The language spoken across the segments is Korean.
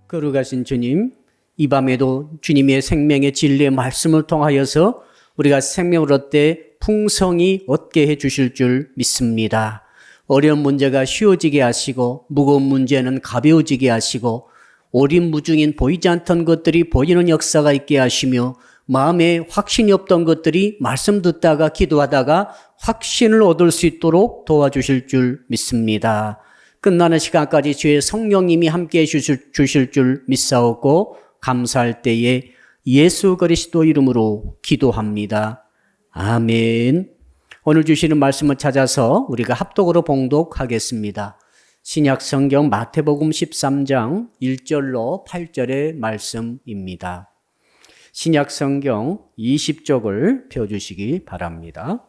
거룩하신 주님, 이 밤에도 주님의 생명의 진리의 말씀을 통하여서 우리가 생명을 얻되 풍성히 얻게 해주실 줄 믿습니다. 어려운 문제가 쉬워지게 하시고 무거운 문제는 가벼워지게 하시고 오림무중인 보이지 않던 것들이 보이는 역사가 있게 하시며 마음에 확신이 없던 것들이 말씀 듣다가 기도하다가 확신을 얻을 수 있도록 도와주실 줄 믿습니다. 끝나는 시간까지 주의 성령님이 함께해 주실 줄 믿사오고 감사할 때에 예수 그리스도 이름으로 기도합니다. 아멘. 오늘 주시는 말씀을 찾아서 우리가 합독으로 봉독하겠습니다. 신약 성경 마태복음 13장 1절로 8절의 말씀입니다. 신약 성경 20쪽을 펴주시기 바랍니다.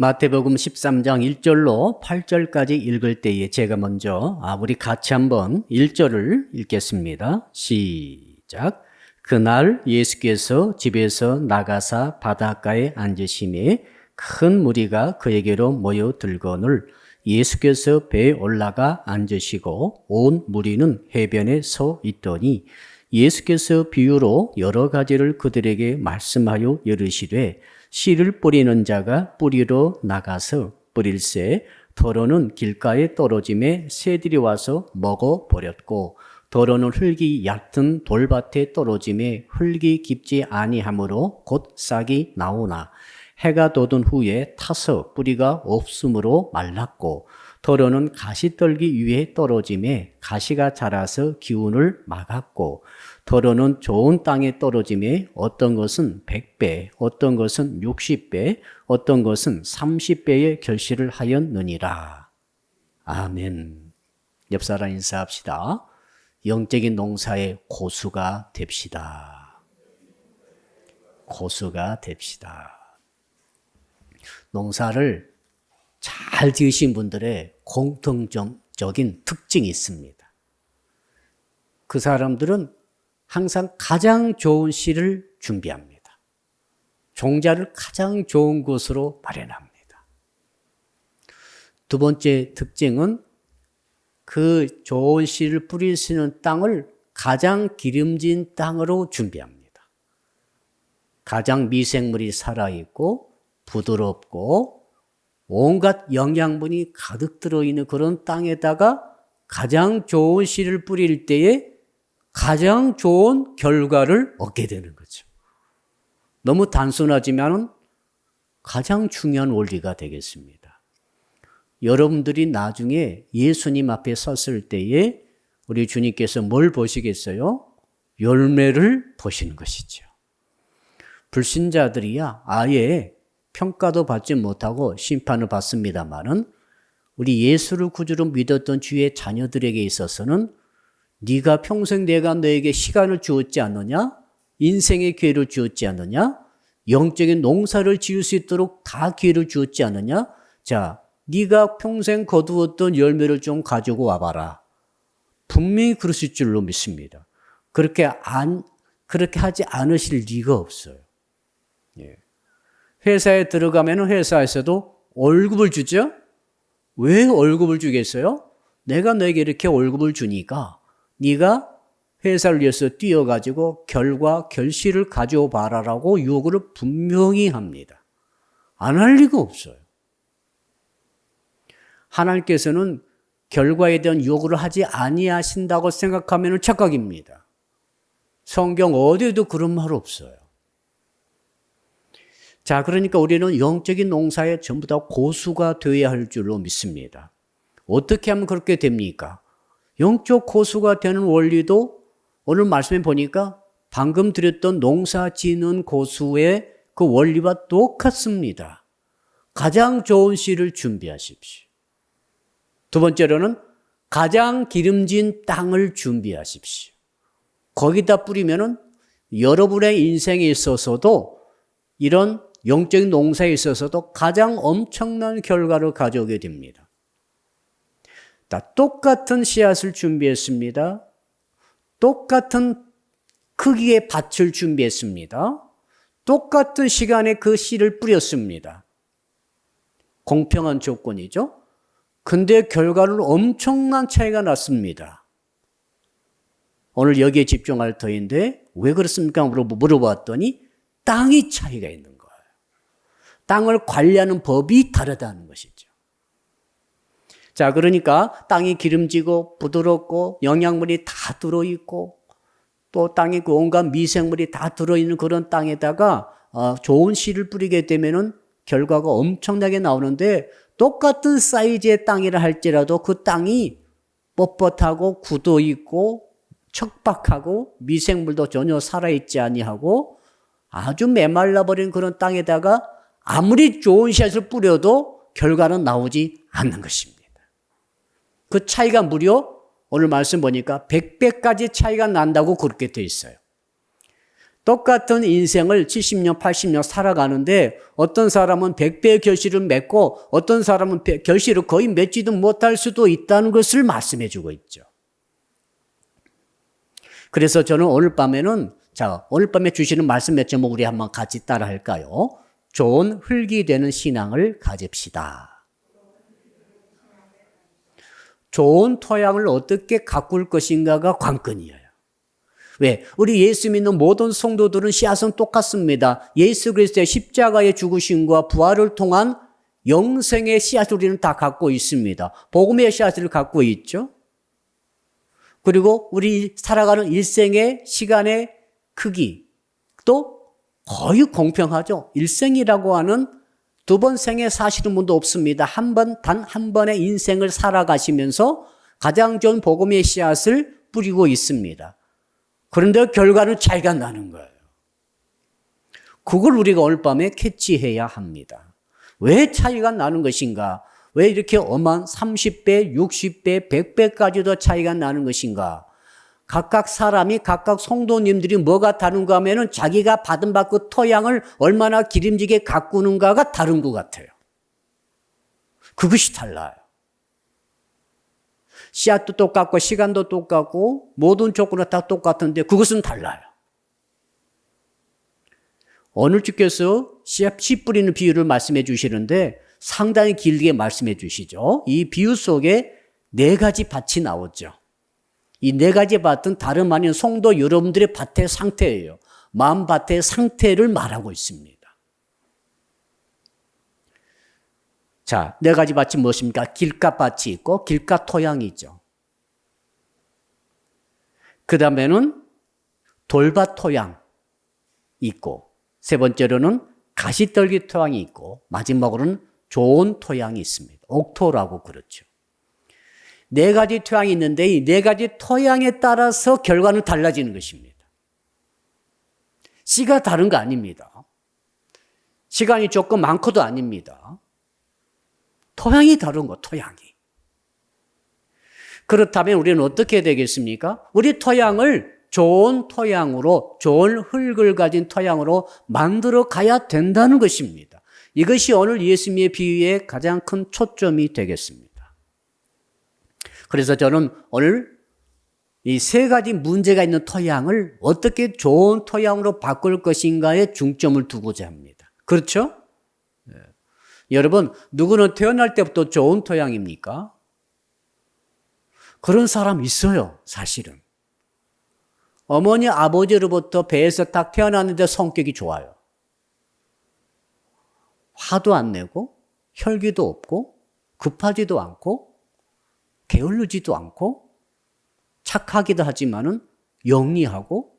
마태복음 13장 1절로 8절까지 읽을 때에 제가 먼저 우리 같이 한번 1절을 읽겠습니다. 시작. 그날 예수께서 집에서 나가사 바닷가에 앉으심에 큰 무리가 그에게로 모여들거늘 예수께서 배에 올라가 앉으시고 온 무리는 해변에 서 있더니 예수께서 비유로 여러 가지를 그들에게 말씀하여 이르시되 씨를 뿌리는 자가 뿌리러 나가서 뿌릴새 더러는 길가에 떨어짐에 새들이 와서 먹어버렸고 더러는 흙이 얕은 돌밭에 떨어짐에 흙이 깊지 아니하므로 곧 싹이 나오나 해가 돋은 후에 타서 뿌리가 없으므로 말랐고 더러는 가시떨기 위에 떨어짐에 가시가 자라서 기운을 막았고 더러는 좋은 땅에 떨어짐에 어떤 것은 100배, 어떤 것은 60배, 어떤 것은 30배의 결실을 하였느니라. 아멘. 옆 사람 인사합시다. 영적인 농사의 고수가 됩시다. 고수가 됩시다. 농사를 잘 지으신 분들의 공통적인 특징이 있습니다. 그 사람들은 항상 가장 좋은 씨를 준비합니다. 종자를 가장 좋은 곳으로 마련합니다. 두 번째 특징은 그 좋은 씨를 뿌릴 수 있는 땅을 가장 기름진 땅으로 준비합니다. 가장 미생물이 살아있고 부드럽고 온갖 영양분이 가득 들어있는 그런 땅에다가 가장 좋은 씨를 뿌릴 때에 가장 좋은 결과를 얻게 되는 거죠. 너무 단순하지만 가장 중요한 원리가 되겠습니다. 여러분들이 나중에 예수님 앞에 섰을 때에 우리 주님께서 뭘 보시겠어요? 열매를 보시는 것이죠. 불신자들이야 아예 평가도 받지 못하고 심판을 받습니다만은 우리 예수를 구주로 믿었던 주의 자녀들에게 있어서는 네가 평생 내가 너에게 시간을 주었지 않느냐? 인생의 기회를 주었지 않느냐? 영적인 농사를 지을 수 있도록 다 기회를 주었지 않느냐? 자, 네가 평생 거두었던 열매를 좀 가지고 와봐라. 분명히 그러실 줄로 믿습니다. 그렇게 하지 않으실 리가 없어요. 예. 회사에 들어가면 회사에서도 월급을 주죠? 왜 월급을 주겠어요? 내가 너에게 이렇게 월급을 주니까 네가 회사를 위해서 뛰어가지고 결실을 가져와봐라라고 요구를 분명히 합니다. 안 할 리가 없어요. 하나님께서는 결과에 대한 요구를 하지 아니하신다고 생각하면 착각입니다. 성경 어디에도 그런 말 없어요. 자, 그러니까 우리는 영적인 농사에 전부 다 고수가 되어야 할 줄로 믿습니다. 어떻게 하면 그렇게 됩니까? 영적 고수가 되는 원리도 오늘 말씀에 보니까 방금 드렸던 농사 지는 고수의 그 원리와 똑같습니다. 가장 좋은 씨를 준비하십시오. 두 번째로는 가장 기름진 땅을 준비하십시오. 거기다 뿌리면은 여러분의 인생에 있어서도 이런 영적인 농사에 있어서도 가장 엄청난 결과를 가져오게 됩니다. 똑같은 씨앗을 준비했습니다. 똑같은 크기의 밭을 준비했습니다. 똑같은 시간에 그 씨를 뿌렸습니다. 공평한 조건이죠. 근데 결과는 엄청난 차이가 났습니다. 오늘 여기에 집중할 터인데 왜 그렇습니까? 물어봤더니 땅이 차이가 있는 거예요. 땅을 관리하는 법이 다르다는 것이죠. 자, 그러니까 땅이 기름지고 부드럽고 영양분이 다 들어있고 또 땅에 그 온갖 미생물이 다 들어있는 그런 땅에다가 좋은 씨를 뿌리게 되면은 결과가 엄청나게 나오는데 똑같은 사이즈의 땅이라 할지라도 그 땅이 뻣뻣하고 굳어있고 척박하고 미생물도 전혀 살아있지 아니하고 아주 메말라버린 그런 땅에다가 아무리 좋은 씨앗을 뿌려도 결과는 나오지 않는 것입니다. 그 차이가 무려 오늘 말씀 보니까 100배까지 차이가 난다고 그렇게 돼 있어요. 똑같은 인생을 70년, 80년 살아가는데 어떤 사람은 100배의 결실을 맺고 어떤 사람은 결실을 거의 맺지도 못할 수도 있다는 것을 말씀해 주고 있죠. 그래서 저는 오늘 밤에는 오늘 밤에 주시는 말씀 몇 제목 우리 한번 같이 따라 할까요? 좋은 흙이 되는 신앙을 가집시다. 좋은 토양을 어떻게 가꿀 것인가가 관건이에요. 왜? 우리 예수 믿는 모든 성도들은 씨앗은 똑같습니다. 예수 그리스도의 십자가의 죽으심과 부활을 통한 영생의 씨앗을 우리는 다 갖고 있습니다. 복음의 씨앗을 갖고 있죠. 그리고 우리 살아가는 일생의 시간의 크기도 거의 공평하죠. 일생이라고 하는 두 번 생에 사시는 분도 없습니다. 단 한 번의 인생을 살아가시면서 가장 좋은 복음의 씨앗을 뿌리고 있습니다. 그런데 결과는 차이가 나는 거예요. 그걸 우리가 오늘 밤에 캐치해야 합니다. 왜 차이가 나는 것인가? 왜 이렇게 엄한 30배, 60배, 100배까지도 차이가 나는 것인가? 각각 사람이, 각각 성도님들이 뭐가 다른가 하면은 자기가 받은 그 토양을 얼마나 기름지게 가꾸는가가 다른 것 같아요. 그것이 달라요. 씨앗도 똑같고 시간도 똑같고 모든 조건은 다 똑같은데 그것은 달라요. 오늘 주께서 씨 뿌리는 비유를 말씀해 주시는데 상당히 길게 말씀해 주시죠. 이 비유 속에 4가지 밭이 나오죠. 이 4가지 밭은 다름 아닌 성도 여러분들의 밭의 상태예요. 마음 밭의 상태를 말하고 있습니다. 자, 4가지 밭이 무엇입니까? 길가 밭이 있고 길가 토양이 있죠. 그 다음에는 돌밭 토양 있고 세 번째로는 가시떨기 토양이 있고 마지막으로는 좋은 토양이 있습니다. 옥토라고 그렇죠. 4가지 토양이 있는데 이 4가지 토양에 따라서 결과는 달라지는 것입니다. 씨가 다른 거 아닙니다. 시간이 조금 많고도 아닙니다. 토양이 다른 거, 토양이. 그렇다면 우리는 어떻게 해야 되겠습니까? 우리 토양을 좋은 토양으로, 좋은 흙을 가진 토양으로 만들어 가야 된다는 것입니다. 이것이 오늘 예수님의 비유의 가장 큰 초점이 되겠습니다. 그래서 저는 오늘 이 3가지 문제가 있는 토양을 어떻게 좋은 토양으로 바꿀 것인가에 중점을 두고자 합니다. 그렇죠? 네. 여러분, 누구는 태어날 때부터 좋은 토양입니까? 그런 사람 있어요, 사실은. 어머니, 아버지로부터 배에서 딱 태어났는데 성격이 좋아요. 화도 안 내고, 혈기도 없고, 급하지도 않고, 게을르지도 않고, 착하기도 하지만은 영리하고,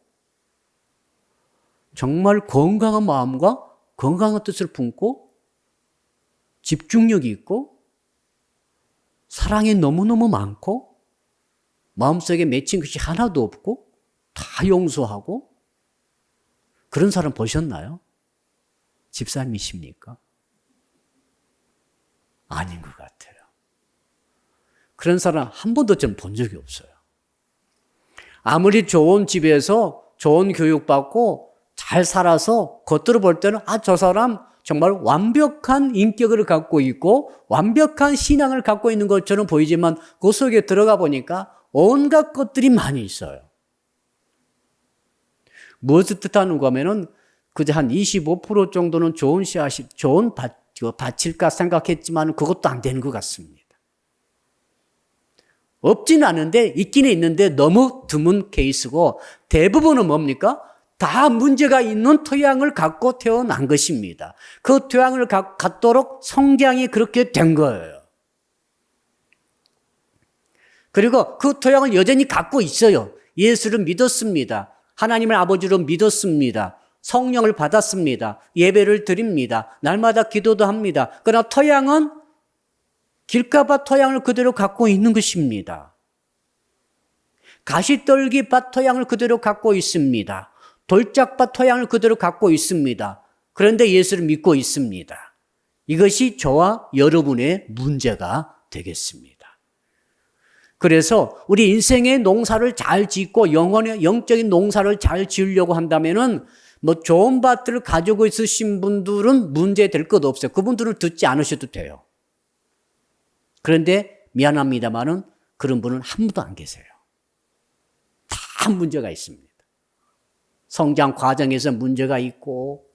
정말 건강한 마음과 건강한 뜻을 품고, 집중력이 있고, 사랑이 너무너무 많고, 마음속에 맺힌 것이 하나도 없고, 다 용서하고, 그런 사람 보셨나요? 집사님이십니까? 아닌 것 같아요. 그런 사람 한 번도 좀 본 적이 없어요. 아무리 좋은 집에서 좋은 교육받고 잘 살아서 겉으로 볼 때는 저 사람 정말 완벽한 인격을 갖고 있고 완벽한 신앙을 갖고 있는 것처럼 보이지만 그 속에 들어가 보니까 온갖 것들이 많이 있어요. 무엇을 뜻하는가 하면은 그저 한 25% 정도는 좋은 씨앗이, 좋은 바칠까 생각했지만 그것도 안 되는 것 같습니다. 없지는 않은데 있기는 있는데 너무 드문 케이스고 대부분은 뭡니까? 다 문제가 있는 토양을 갖고 태어난 것입니다. 그 토양을 갖도록 성장이 그렇게 된 거예요. 그리고 그 토양을 여전히 갖고 있어요. 예수를 믿었습니다. 하나님을 아버지로 믿었습니다. 성령을 받았습니다. 예배를 드립니다. 날마다 기도도 합니다. 그러나 토양은 길가밭 토양을 그대로 갖고 있는 것입니다. 가시떨기밭 토양을 그대로 갖고 있습니다. 돌짝밭 토양을 그대로 갖고 있습니다. 그런데 예수를 믿고 있습니다. 이것이 저와 여러분의 문제가 되겠습니다. 그래서 우리 인생의 농사를 잘 짓고 영적인 농사를 잘 지으려고 한다면은 좋은 밭을 가지고 있으신 분들은 문제 될 것 없어요. 그분들을 듣지 않으셔도 돼요. 그런데 미안합니다만은 그런 분은 한 분도 안 계세요. 다 문제가 있습니다. 성장 과정에서 문제가 있고,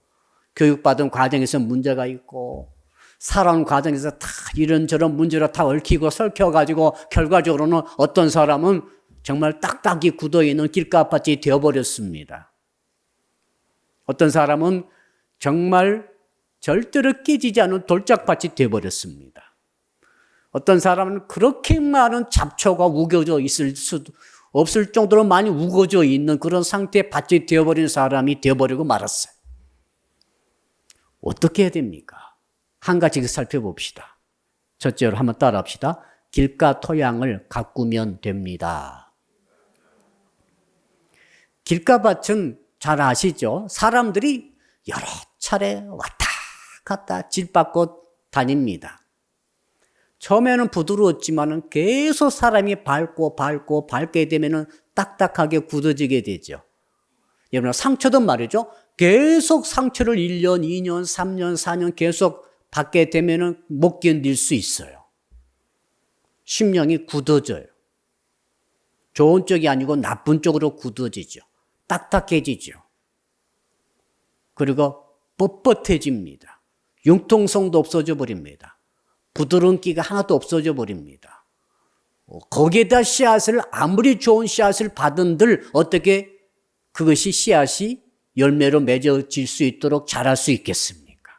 교육받은 과정에서 문제가 있고, 살아온 과정에서 다 이런저런 문제로 다 얽히고 설켜가지고 결과적으로는 어떤 사람은 정말 딱딱이 굳어있는 길가밭이 되어버렸습니다. 어떤 사람은 정말 절대로 깨지지 않은 돌짝밭이 되어버렸습니다. 어떤 사람은 그렇게 많은 잡초가 우겨져 있을 수도 없을 정도로 많이 우거져 있는 그런 상태의 밭이 되어버린 사람이 되어버리고 말았어요. 어떻게 해야 됩니까? 한 가지 살펴봅시다. 첫째로 한번 따라합시다. 길가 토양을 가꾸면 됩니다. 길가밭은 잘 아시죠? 사람들이 여러 차례 왔다 갔다 질받고 다닙니다. 처음에는 부드러웠지만 계속 사람이 밟게 되면 딱딱하게 굳어지게 되죠. 여러분 상처도 말이죠. 계속 상처를 1년, 2년, 3년, 4년 계속 받게 되면 못 견딜 수 있어요. 심령이 굳어져요. 좋은 쪽이 아니고 나쁜 쪽으로 굳어지죠. 딱딱해지죠. 그리고 뻣뻣해집니다. 융통성도 없어져 버립니다. 부드러운 기가 하나도 없어져 버립니다. 거기에다 씨앗을 아무리 좋은 씨앗을 받은들 어떻게 그것이 씨앗이 열매로 맺어질 수 있도록 자랄 수 있겠습니까?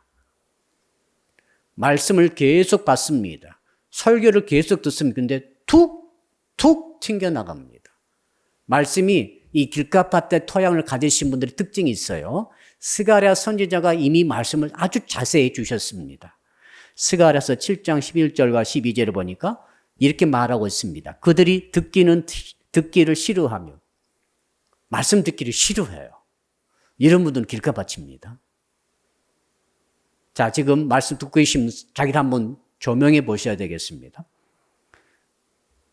말씀을 계속 받습니다. 설교를 계속 듣습니다. 근데 툭 튕겨나갑니다. 말씀이 이 길가밭의 토양을 가지신 분들의 특징이 있어요. 스가랴 선지자가 이미 말씀을 아주 자세히 주셨습니다. 스가랴서 7장 11절과 12절을 보니까 이렇게 말하고 있습니다. 그들이 듣기를 싫어하며 말씀 듣기를 싫어해요. 이런 분들은 길가밭입니다. 자, 지금 말씀 듣고 계시면 자기를 한번 조명해 보셔야 되겠습니다.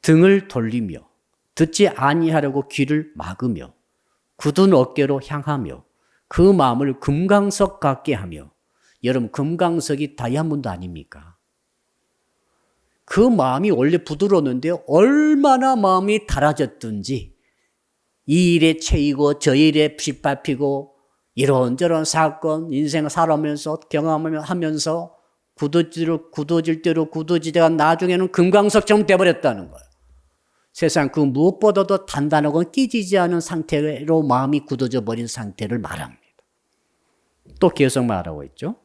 등을 돌리며 듣지 아니하려고 귀를 막으며 굳은 어깨로 향하며 그 마음을 금강석 같게 하며 여러분 금강석이 다이아몬드 아닙니까? 그 마음이 원래 부드러웠는데 얼마나 마음이 달아졌든지 이 일에 채이고 저 일에 빗밟히고 이런저런 사건, 인생을 살아오면서 경험하면서 굳어질 대로 굳어지다가 나중에는 금강석처럼 돼버렸다는 거예요. 세상 그 무엇보다도 단단하고 끼지지 않은 상태로 마음이 굳어져 버린 상태를 말합니다. 또 계속 말하고 있죠.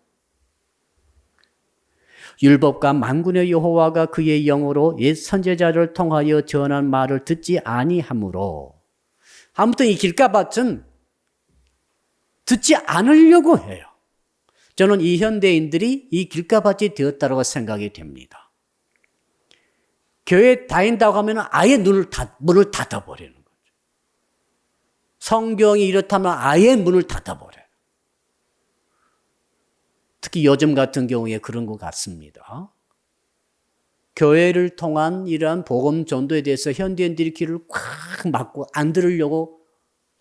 율법과 만군의 여호와가 그의 영으로 옛 선지자를 통하여 전한 말을 듣지 아니하므로 아무튼 이 길가밭은 듣지 않으려고 해요. 저는 이 현대인들이 이 길가밭이 되었다고 생각이 됩니다. 교회 다닌다고 하면 아예 문을 닫아버리는 거죠. 성경이 이렇다면 아예 문을 닫아버려요. 특히 요즘 같은 경우에 그런 것 같습니다. 교회를 통한 이러한 복음 전도에 대해서 현대인들이 귀를 꽉 막고 안 들으려고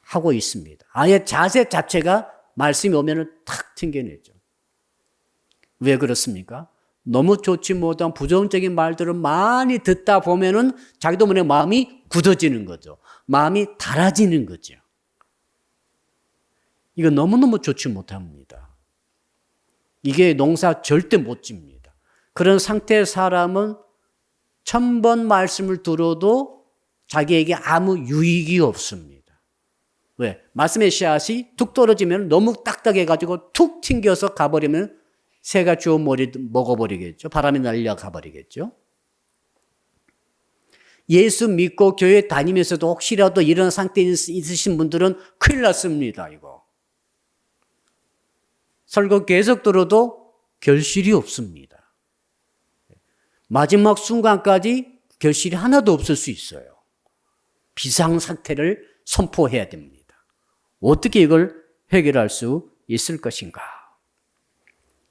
하고 있습니다. 아예 자세 자체가 말씀이 오면 탁 튕겨내죠. 왜 그렇습니까? 너무 좋지 못한 부정적인 말들을 많이 듣다 보면은 자기도 모르게 마음이 굳어지는 거죠. 마음이 닳아지는 거죠. 이거 너무너무 좋지 못합니다. 이게 농사 절대 못 집니다. 그런 상태의 사람은 1000번 말씀을 들어도 자기에게 아무 유익이 없습니다. 왜? 말씀의 씨앗이 툭 떨어지면 너무 딱딱해가지고 툭 튕겨서 가버리면 새가 주워 먹어버리겠죠. 바람이 날려가 버리겠죠. 예수 믿고 교회 다니면서도 혹시라도 이런 상태에 있으신 분들은 큰일 났습니다. 이거. 설교 계속 들어도 결실이 없습니다. 마지막 순간까지 결실이 하나도 없을 수 있어요. 비상상태를 선포해야 됩니다. 어떻게 이걸 해결할 수 있을 것인가?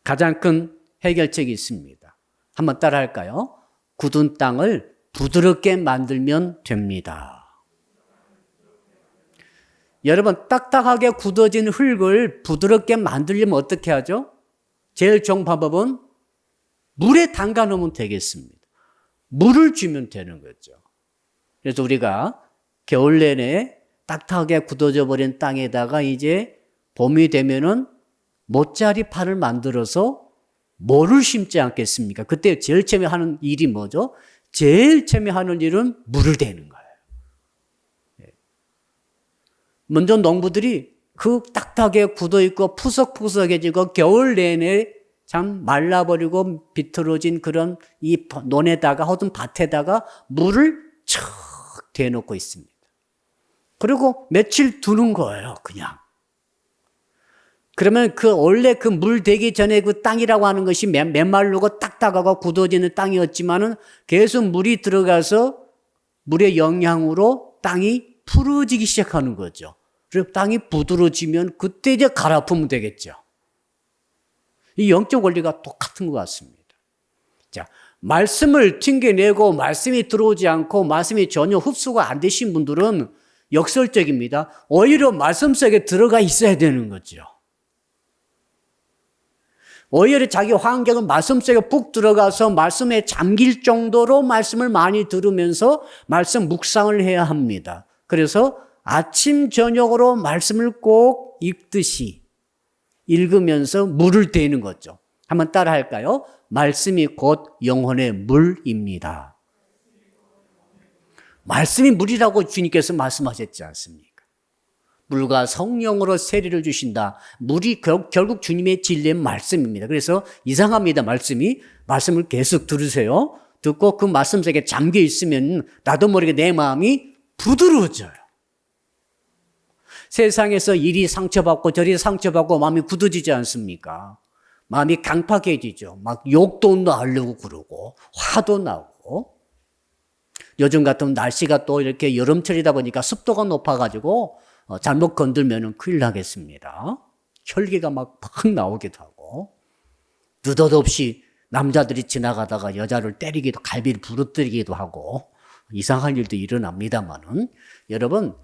가장 큰 해결책이 있습니다. 한번 따라 할까요? 굳은 땅을 부드럽게 만들면 됩니다. 여러분, 딱딱하게 굳어진 흙을 부드럽게 만들려면 어떻게 하죠? 제일 좋은 방법은 물에 담가 놓으면 되겠습니다. 물을 주면 되는 거죠. 그래서 우리가 겨울 내내 딱딱하게 굳어져 버린 땅에다가 이제 봄이 되면은 모짜리판을 만들어서 뭐를 심지 않겠습니까? 그때 제일 처음에 하는 일이 뭐죠? 제일 처음에 하는 일은 물을 대는 거예요. 먼저 농부들이 그 딱딱하게 굳어있고 푸석푸석해지고 겨울 내내 참 말라버리고 비틀어진 그런 이 논에다가 혹은 밭에다가 물을 척 대놓고 있습니다. 그리고 며칠 두는 거예요, 그냥. 그러면 원래 그 물 대기 전에 그 땅이라고 하는 것이 메마르고 딱딱하고 굳어지는 땅이었지만은 계속 물이 들어가서 물의 영향으로 땅이 풀어지기 시작하는 거죠. 그리고 땅이 부드러워지면 그때 이제 갈아엎으면 되겠죠. 이 영적 원리가 똑같은 것 같습니다. 자, 말씀을 튕겨내고 말씀이 들어오지 않고 말씀이 전혀 흡수가 안 되신 분들은 역설적입니다. 오히려 말씀 속에 들어가 있어야 되는 거죠. 오히려 자기 환경은 말씀 속에 푹 들어가서 말씀에 잠길 정도로 말씀을 많이 들으면서 말씀 묵상을 해야 합니다. 그래서 아침 저녁으로 말씀을 꼭 읽듯이 읽으면서 물을 대는 거죠. 한번 따라 할까요? 말씀이 곧 영혼의 물입니다. 말씀이 물이라고 주님께서 말씀하셨지 않습니까? 물과 성령으로 세례를 주신다. 물이 결국 주님의 진리의 말씀입니다. 그래서 이상합니다. 말씀을 계속 들으세요. 듣고 그 말씀 속에 잠겨 있으면 나도 모르게 내 마음이 부드러워져요. 세상에서 이리 상처받고 저리 상처받고 마음이 굳어지지 않습니까? 마음이 강팍해지죠. 막 욕도 나려고 그러고 화도 나고. 요즘 같은 날씨가 또 이렇게 여름철이다 보니까 습도가 높아가지고 잘못 건들면 큰일 나겠습니다. 혈기가 막 나오기도 하고 느닷없이 남자들이 지나가다가 여자를 때리기도 갈비를 부러뜨리기도 하고 이상한 일도 일어납니다만은 여러분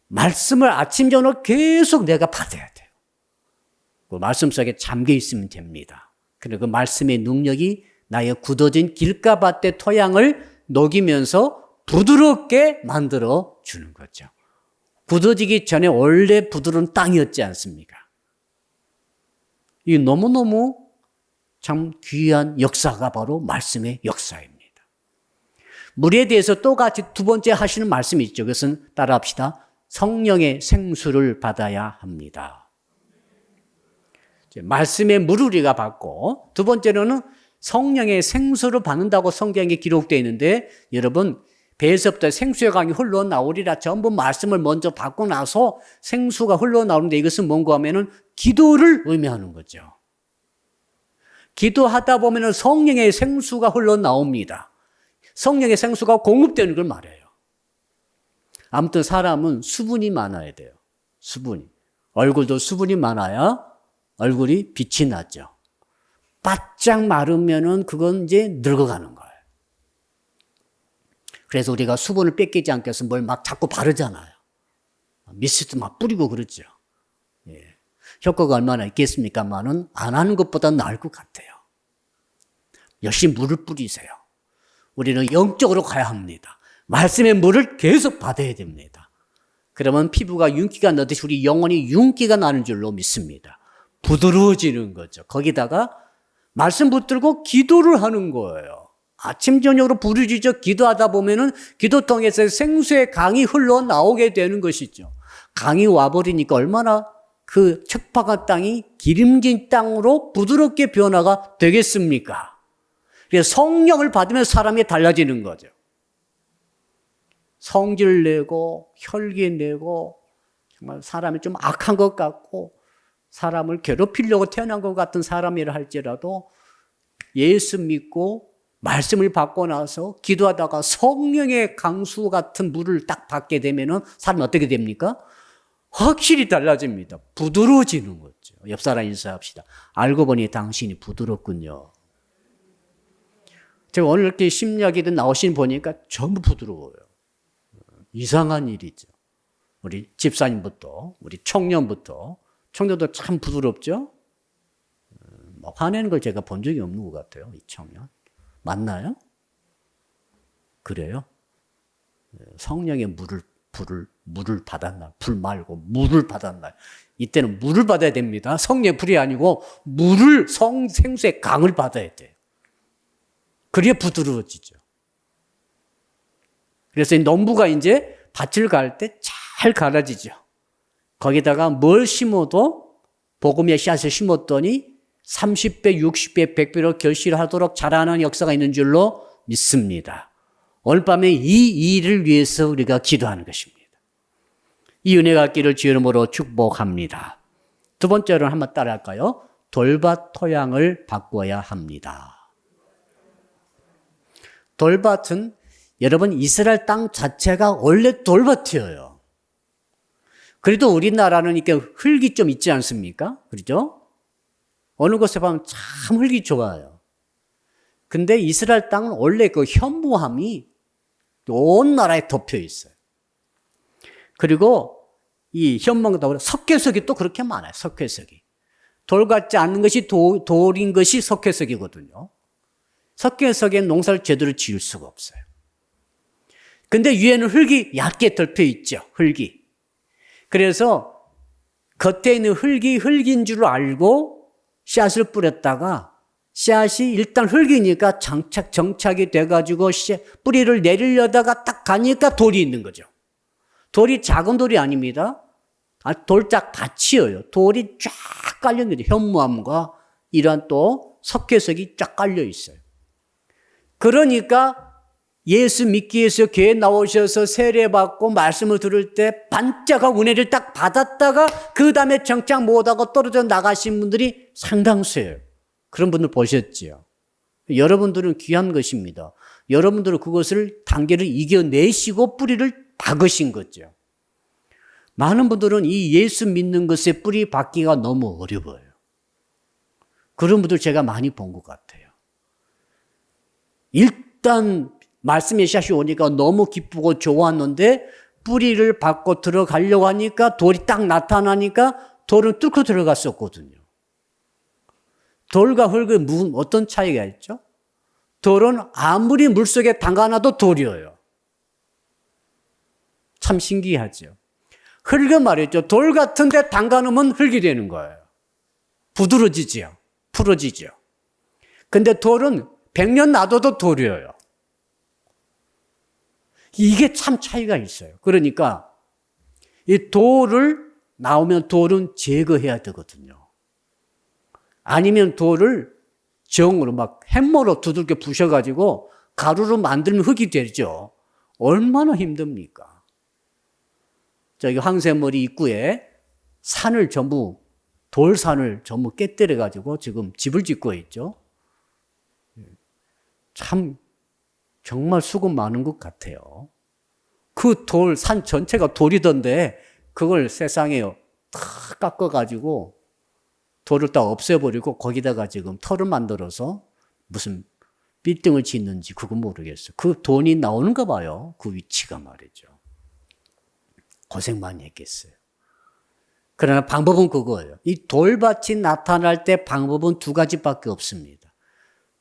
말씀을 아침 저녁 계속 내가 받아야 돼요. 그 말씀 속에 잠겨 있으면 됩니다. 그리고 그 말씀의 능력이 나의 굳어진 길가밭의 토양을 녹이면서 부드럽게 만들어 주는 거죠. 굳어지기 전에 원래 부드러운 땅이었지 않습니까? 이 너무너무 참 귀한 역사가 바로 말씀의 역사입니다. 물에 대해서 또 같이 두 번째 하시는 말씀이 있죠. 그것은 따라합시다. 성령의 생수를 받아야 합니다. 말씀의 물을 우리가 받고 두 번째로는 성령의 생수를 받는다고 성경에 기록되어 있는데 여러분 배에서부터 생수의 강이 흘러나오리라 전부 말씀을 먼저 받고 나서 생수가 흘러나오는데 이것은 뭔가 하면은 기도를 의미하는 거죠. 기도하다 보면은 성령의 생수가 흘러나옵니다. 성령의 생수가 공급되는 걸 말해요. 아무튼 사람은 수분이 많아야 돼요. 수분이. 얼굴도 수분이 많아야 얼굴이 빛이 나죠. 바짝 마르면은 그건 이제 늙어가는 거예요. 그래서 우리가 수분을 뺏기지 않기 위해서 뭘 막 자꾸 바르잖아요. 미스트 막 뿌리고 그러죠. 예. 효과가 얼마나 있겠습니까만은 안 하는 것보다 나을 것 같아요. 열심히 물을 뿌리세요. 우리는 영적으로 가야 합니다. 말씀의 물을 계속 받아야 됩니다. 그러면 피부가 윤기가 나듯이 우리 영혼이 윤기가 나는 줄로 믿습니다. 부드러워지는 거죠. 거기다가 말씀 붙들고 기도를 하는 거예요. 아침 저녁으로 부르짖어 기도하다 보면은 기도통에서 생수의 강이 흘러나오게 되는 것이죠. 강이 와버리니까 얼마나 그 척박한 땅이 기름진 땅으로 부드럽게 변화가 되겠습니까? 그래서 성령을 받으면 사람이 달라지는 거죠. 성질 내고 혈기 내고 정말 사람이 좀 악한 것 같고 사람을 괴롭히려고 태어난 것 같은 사람이라 할지라도 예수 믿고 말씀을 받고 나서 기도하다가 성령의 강수 같은 물을 딱 받게 되면은 사람이 어떻게 됩니까? 확실히 달라집니다. 부드러워지는 거죠. 옆 사람 인사합시다. 알고 보니 당신이 부드럽군요. 제가 오늘 이렇게 심리학이든 나오신 보니까 전부 부드러워요. 이상한 일이죠. 우리 집사님부터, 우리 청년부터, 청년도 참 부드럽죠? 화내는 걸 제가 본 적이 없는 것 같아요, 이 청년. 맞나요? 그래요? 성령의 물을 받았나? 불 말고 물을 받았나? 이때는 물을 받아야 됩니다. 성령의 불이 아니고 생수의 강을 받아야 돼요. 그래야 부드러워지죠. 그래서 이 농부가 이제 밭을 갈 때 잘 갈아지죠. 거기다가 뭘 심어도 복음의 씨앗을 심었더니 30배, 60배, 100배로 결실하도록 자라는 역사가 있는 줄로 믿습니다. 오늘 밤에 이 일을 위해서 우리가 기도하는 것입니다. 이 은혜가 있기를 주의 이름으로 축복합니다. 두 번째로는 한번 따라할까요? 돌밭 토양을 바꿔야 합니다. 돌밭은 여러분 이스라엘 땅 자체가 원래 돌밭이에요. 그래도 우리나라는 이렇게 흙이 좀 있지 않습니까? 그렇죠? 어느 곳에 보면 참 흙이 좋아요. 근데 이스라엘 땅은 원래 그 현무암이 온 나라에 덮여 있어요. 그리고 이 현무암과 석회석이 또 그렇게 많아요. 석회석이. 돌 같지 않은 것이 돌인 것이 석회석이거든요. 석회석에 농사를 제대로 지을 수가 없어요. 근데 위에는 흙이 얇게 덮여 있죠. 흙이. 그래서 겉에 있는 흙이 흙인 줄 알고 씨앗을 뿌렸다가 씨앗이 일단 흙이니까 정착이 돼가지고 뿌리를 내리려다가 딱 가니까 돌이 있는 거죠. 돌이 작은 돌이 아닙니다. 돌짝 밭이에요. 돌이 쫙 깔려 있는 거죠. 현무암과 이러한 또 석회석이 쫙 깔려 있어요. 그러니까 예수 믿기 위해서 교회 나오셔서 세례받고 말씀을 들을 때 반짝하고 은혜를 딱 받았다가 그 다음에 정착 못하고 떨어져 나가신 분들이 상당수예요. 그런 분들 보셨지요. 여러분들은 귀한 것입니다. 여러분들은 그것을 단계를 이겨내시고 뿌리를 박으신 거죠. 많은 분들은 이 예수 믿는 것에 뿌리 박기가 너무 어려워요. 그런 분들 제가 많이 본 것 같아요. 일단 말씀의 씨앗이 오니까 너무 기쁘고 좋았는데 뿌리를 받고 들어가려고 하니까 돌이 딱 나타나니까 돌은 뚫고 들어갔었거든요. 돌과 흙은 어떤 차이가 있죠? 돌은 아무리 물속에 담가놔도 돌이에요. 참 신기하죠. 흙은 말이죠. 돌 같은 데 담가놓으면 흙이 되는 거예요. 부드러지죠. 풀어지죠. 근데 돌은 100년 놔둬도 돌이에요. 이게 참 차이가 있어요. 그러니까 이 돌을 나오면 돌은 제거해야 되거든요. 아니면 돌을 정으로 막 햄머로 두들겨 부셔가지고 가루로 만들면 흙이 되죠. 얼마나 힘듭니까? 저기 황새머리 입구에 돌산을 전부 깨뜨려가지고 지금 집을 짓고 있죠. 참 정말 수고 많은 것 같아요. 그 산 전체가 돌이던데 그걸 세상에 다 깎아가지고 돌을 다 없애버리고 거기다가 지금 터를 만들어서 무슨 빌딩을 짓는지 그건 모르겠어요. 그 돈이 나오는가 봐요. 그 위치가 말이죠. 고생 많이 했겠어요. 그러나 방법은 그거예요. 이 돌밭이 나타날 때 방법은 두 가지밖에 없습니다.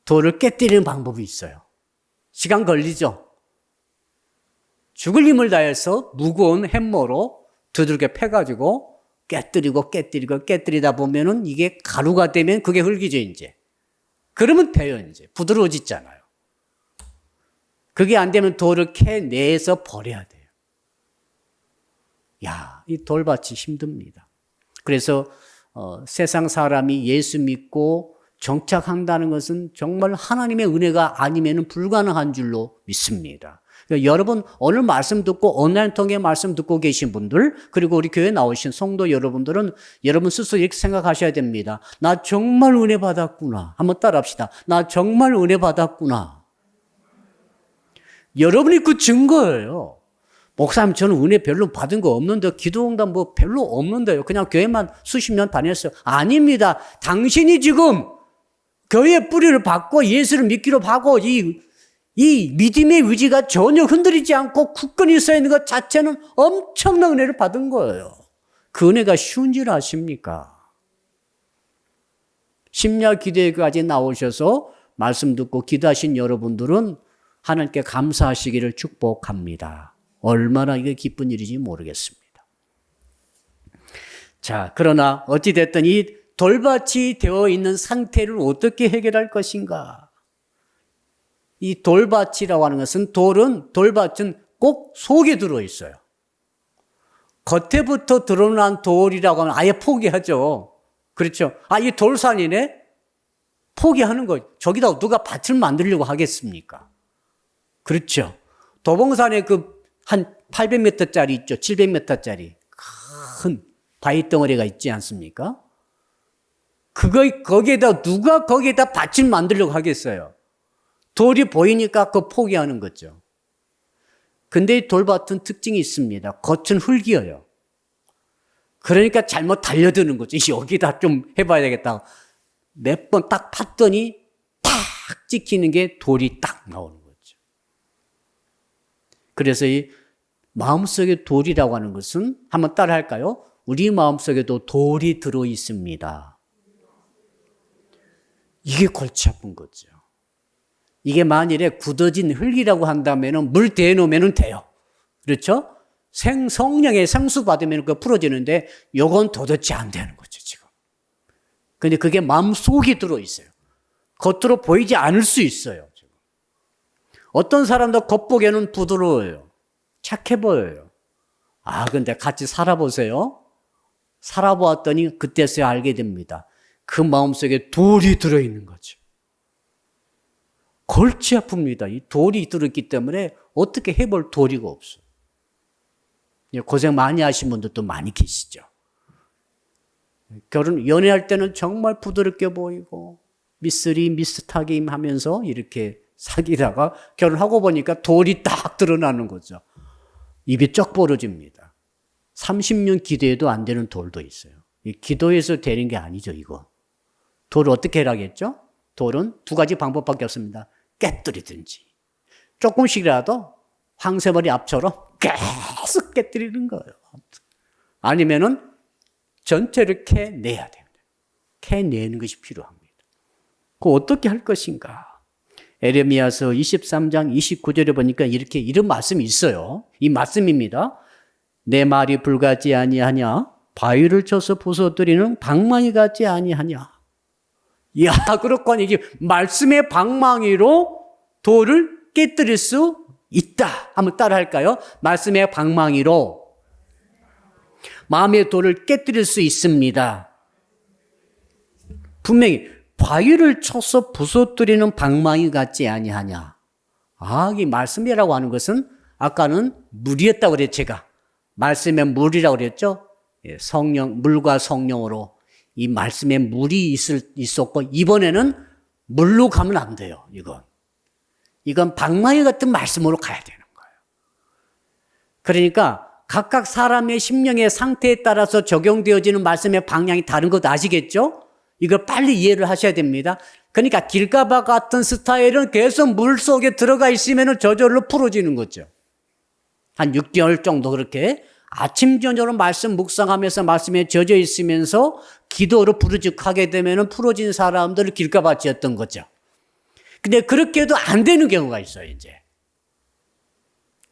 돌을 깨뜨리는 방법이 있어요. 시간 걸리죠? 죽을 힘을 다해서 무거운 햄머로 두들겨 패가지고 깨뜨리다 보면은 이게 가루가 되면 그게 흙이죠, 이제. 그러면 돼요, 이제. 부드러워지잖아요. 그게 안 되면 돌을 캐내서 버려야 돼요. 야, 이 돌밭이 힘듭니다. 그래서 세상 사람이 예수 믿고 정착한다는 것은 정말 하나님의 은혜가 아니면 불가능한 줄로 믿습니다. 그러니까 여러분 오늘 말씀 듣고 온라인 통해 말씀 듣고 계신 분들 그리고 우리 교회 나오신 성도 여러분들은 여러분 스스로 이렇게 생각하셔야 됩니다. 나 정말 은혜 받았구나. 한번 따라합시다. 나 정말 은혜 받았구나. 여러분이 그 증거예요. 목사님 저는 은혜 별로 받은 거 없는데 기도응답 뭐 별로 없는데요. 그냥 교회만 수십 년 다녔어요. 아닙니다. 당신이 지금 교회의 뿌리를 받고 예수를 믿기로 하고 이 믿음의 의지가 전혀 흔들리지 않고 굳건히 서 있는 것 자체는 엄청난 은혜를 받은 거예요. 그 은혜가 쉬운 줄 아십니까? 심야 기도회까지 나오셔서 말씀 듣고 기도하신 여러분들은 하나님께 감사하시기를 축복합니다. 얼마나 이게 기쁜 일인지 모르겠습니다. 자, 그러나 어찌됐든 이 돌밭이 되어 있는 상태를 어떻게 해결할 것인가? 이 돌밭이라고 하는 것은 돌밭은 꼭 속에 들어있어요. 겉에부터 드러난 돌이라고 하면 아예 포기하죠. 그렇죠. 아, 이 돌산이네? 포기하는 거예요. 저기다 누가 밭을 만들려고 하겠습니까? 그렇죠. 도봉산에 한 800m짜리 있죠. 700m짜리 큰 바위 덩어리가 있지 않습니까? 누가 거기에다 밭을 만들려고 하겠어요? 돌이 보이니까 그거 포기하는 거죠. 근데 이 돌밭은 특징이 있습니다. 겉은 흙이에요. 그러니까 잘못 달려드는 거죠. 여기다 좀 해봐야 되겠다. 몇 번 딱 팠더니 탁 찍히는 게 돌이 딱 나오는 거죠. 그래서 이 마음속에 돌이라고 하는 것은 한번 따라 할까요? 우리 마음속에도 돌이 들어 있습니다. 이게 골치 아픈 거죠. 이게 만일에 굳어진 흙이라고 한다면 물 대놓으면 돼요. 그렇죠? 성령의 생수 받으면 그거 풀어지는데 요건 도대체 안 되는 거죠, 지금. 근데 그게 마음속에 들어 있어요. 겉으로 보이지 않을 수 있어요. 지금. 어떤 사람도 겉보기에는 부드러워요. 착해 보여요. 아, 근데 같이 살아보세요. 살아보았더니 그때서야 알게 됩니다. 그 마음속에 돌이 들어있는 거죠. 골치 아픕니다. 이 돌이 들어있기 때문에 어떻게 해볼 도리가 없어요. 고생 많이 하신 분들도 많이 계시죠. 연애할 때는 정말 부드럽게 보이고 미스타김 하면서 이렇게 사귀다가 결혼하고 보니까 돌이 딱 드러나는 거죠. 입이 쩍 벌어집니다. 30년 기도해도 안 되는 돌도 있어요. 기도해서 되는 게 아니죠, 이거. 돌을 어떻게 해라겠죠? 돌은 두 가지 방법밖에 없습니다. 깨뜨리든지 조금씩이라도 황새머리 앞처럼 계속 깨뜨리는 거예요. 아니면은 전체를 캐내야 됩니다. 캐내는 것이 필요합니다. 그거 어떻게 할 것인가? 에레미야서 23장 29절에 보니까 이런 말씀이 있어요. 이 말씀입니다. 내 말이 불같지 아니하냐? 바위를 쳐서 부서뜨리는 방망이 같지 아니하냐? 이야, 그렇군. 이게 말씀의 방망이로 돌을 깨뜨릴 수 있다. 한번 따라 할까요? 말씀의 방망이로 마음의 돌을 깨뜨릴 수 있습니다. 분명히 바위를 쳐서 부서뜨리는 방망이 같지 아니하냐. 아, 이 말씀이라고 하는 것은 아까는 물이었다고 그랬죠, 제가. 말씀의 물이라고 그랬죠? 물과 성령으로 이 말씀에 물이 있었고, 이번에는 물로 가면 안 돼요, 이건 방망이 같은 말씀으로 가야 되는 거예요. 그러니까 각각 사람의 심령의 상태에 따라서 적용되어지는 말씀의 방향이 다른 것도 아시겠죠? 이걸 빨리 이해를 하셔야 됩니다. 그러니까 길가바 같은 스타일은 계속 물 속에 들어가 있으면 저절로 풀어지는 거죠. 한 6개월 정도 그렇게 아침 저녁으로 말씀 묵상하면서 말씀에 젖어 있으면서 기도로 부르짖하게 되면 풀어진 사람들을 길가밭이었던 거죠. 근데 그렇게 해도 안 되는 경우가 있어요, 이제.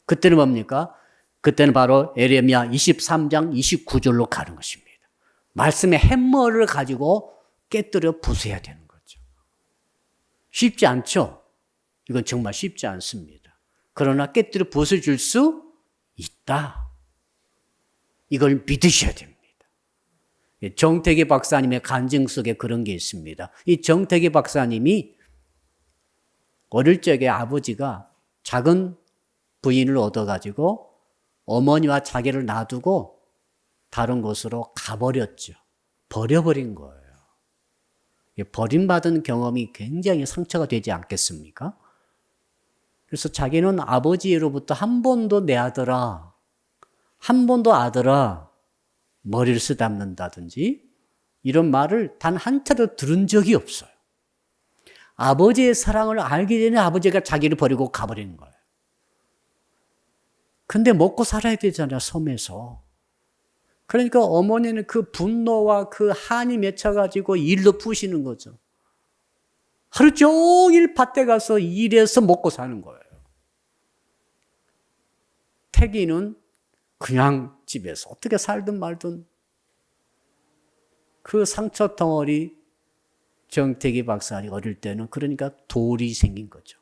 그때는 뭡니까? 그때는 바로 에레미야 23장 29절로 가는 것입니다. 말씀의 hä머를 가지고 깨뜨려 부숴야 되는 거죠. 쉽지 않죠? 이건 정말 쉽지 않습니다. 그러나 깨뜨려 부숴줄 수 있다. 이걸 믿으셔야 됩니다. 정태기 박사님의 간증 속에 그런 게 있습니다. 이 정태기 박사님이 어릴 적에 아버지가 작은 부인을 얻어가지고 어머니와 자기를 놔두고 다른 곳으로 가버렸죠. 버려버린 거예요. 버림받은 경험이 굉장히 상처가 되지 않겠습니까? 그래서 자기는 아버지로부터 한 번도 내 아들아, 한 번도 아들아, 머리를 쓰다듬는다든지 이런 말을 단 한 차례도 들은 적이 없어요. 아버지의 사랑을 알기 전에 아버지가 자기를 버리고 가버리는 거예요. 근데 먹고 살아야 되잖아요, 섬에서. 그러니까 어머니는 그 분노와 그 한이 맺혀가지고 일로 푸시는 거죠. 하루 종일 밭에 가서 일해서 먹고 사는 거예요. 태기는 그냥 집에서 어떻게 살든 말든 그 상처 덩어리 정태기 박사님 어릴 때는 그러니까 돌이 생긴 거죠.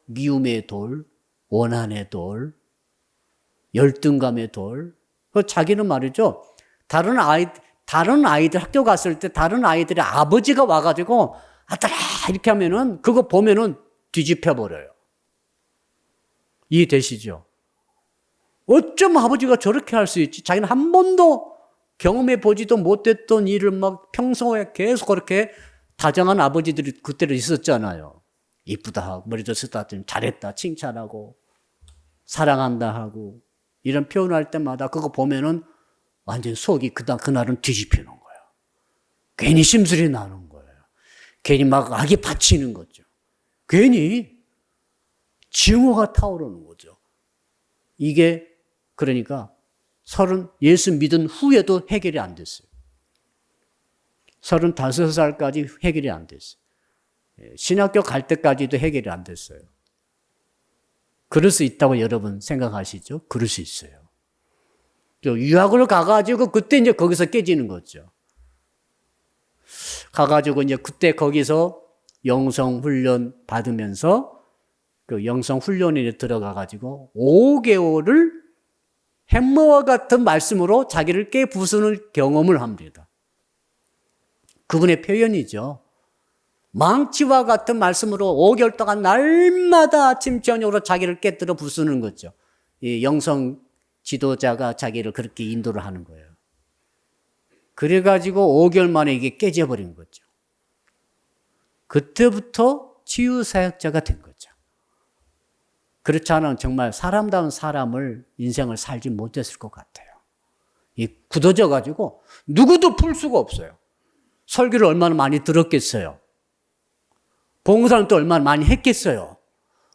미움의 돌, 원한의 돌, 열등감의 돌. 자기는 말이죠. 다른 아이들 학교 갔을 때 다른 아이들의 아버지가 와가지고 아들아 이렇게 하면은 그거 보면은 뒤집혀 버려요. 이해되시죠? 어쩜 아버지가 저렇게 할 수 있지? 자기는 한 번도 경험해 보지도 못했던 일을 막 평소에 계속 그렇게 다정한 아버지들이 그때로 있었잖아요. 이쁘다 하고 머리도 쓰다듬 잘했다 칭찬하고 사랑한다 하고 이런 표현할 때마다 그거 보면은 완전 속이 그날은 뒤집히는 거예요. 괜히 심술이 나는 거예요. 괜히 막 악이 받치는 거죠. 괜히 증오가 타오르는 거죠. 이게 그러니까 예수 믿은 후에도 해결이 안 됐어요. 35살까지 해결이 안 됐어요. 신학교 갈 때까지도 해결이 안 됐어요. 그럴 수 있다고 여러분 생각하시죠? 그럴 수 있어요. 유학을 가가지고 그때 이제 거기서 깨지는 거죠. 가가지고 이제 그때 거기서 영성훈련 받으면서 그 영성훈련에 들어가가지고 5개월을 햄머와 같은 말씀으로 자기를 깨부수는 경험을 합니다. 그분의 표현이죠. 망치와 같은 말씀으로 5개월 동안 날마다 아침 저녁으로 자기를 깨뜨려 부수는 거죠. 이 영성 지도자가 자기를 그렇게 인도를 하는 거예요. 그래가지고 5개월 만에 이게 깨져버린 거죠. 그때부터 치유사역자가 된 거죠. 그렇지 않으면 정말 사람다운 사람을 인생을 살지 못했을 것 같아요. 이 굳어져가지고 누구도 풀 수가 없어요. 설교를 얼마나 많이 들었겠어요. 봉사는 또 얼마나 많이 했겠어요.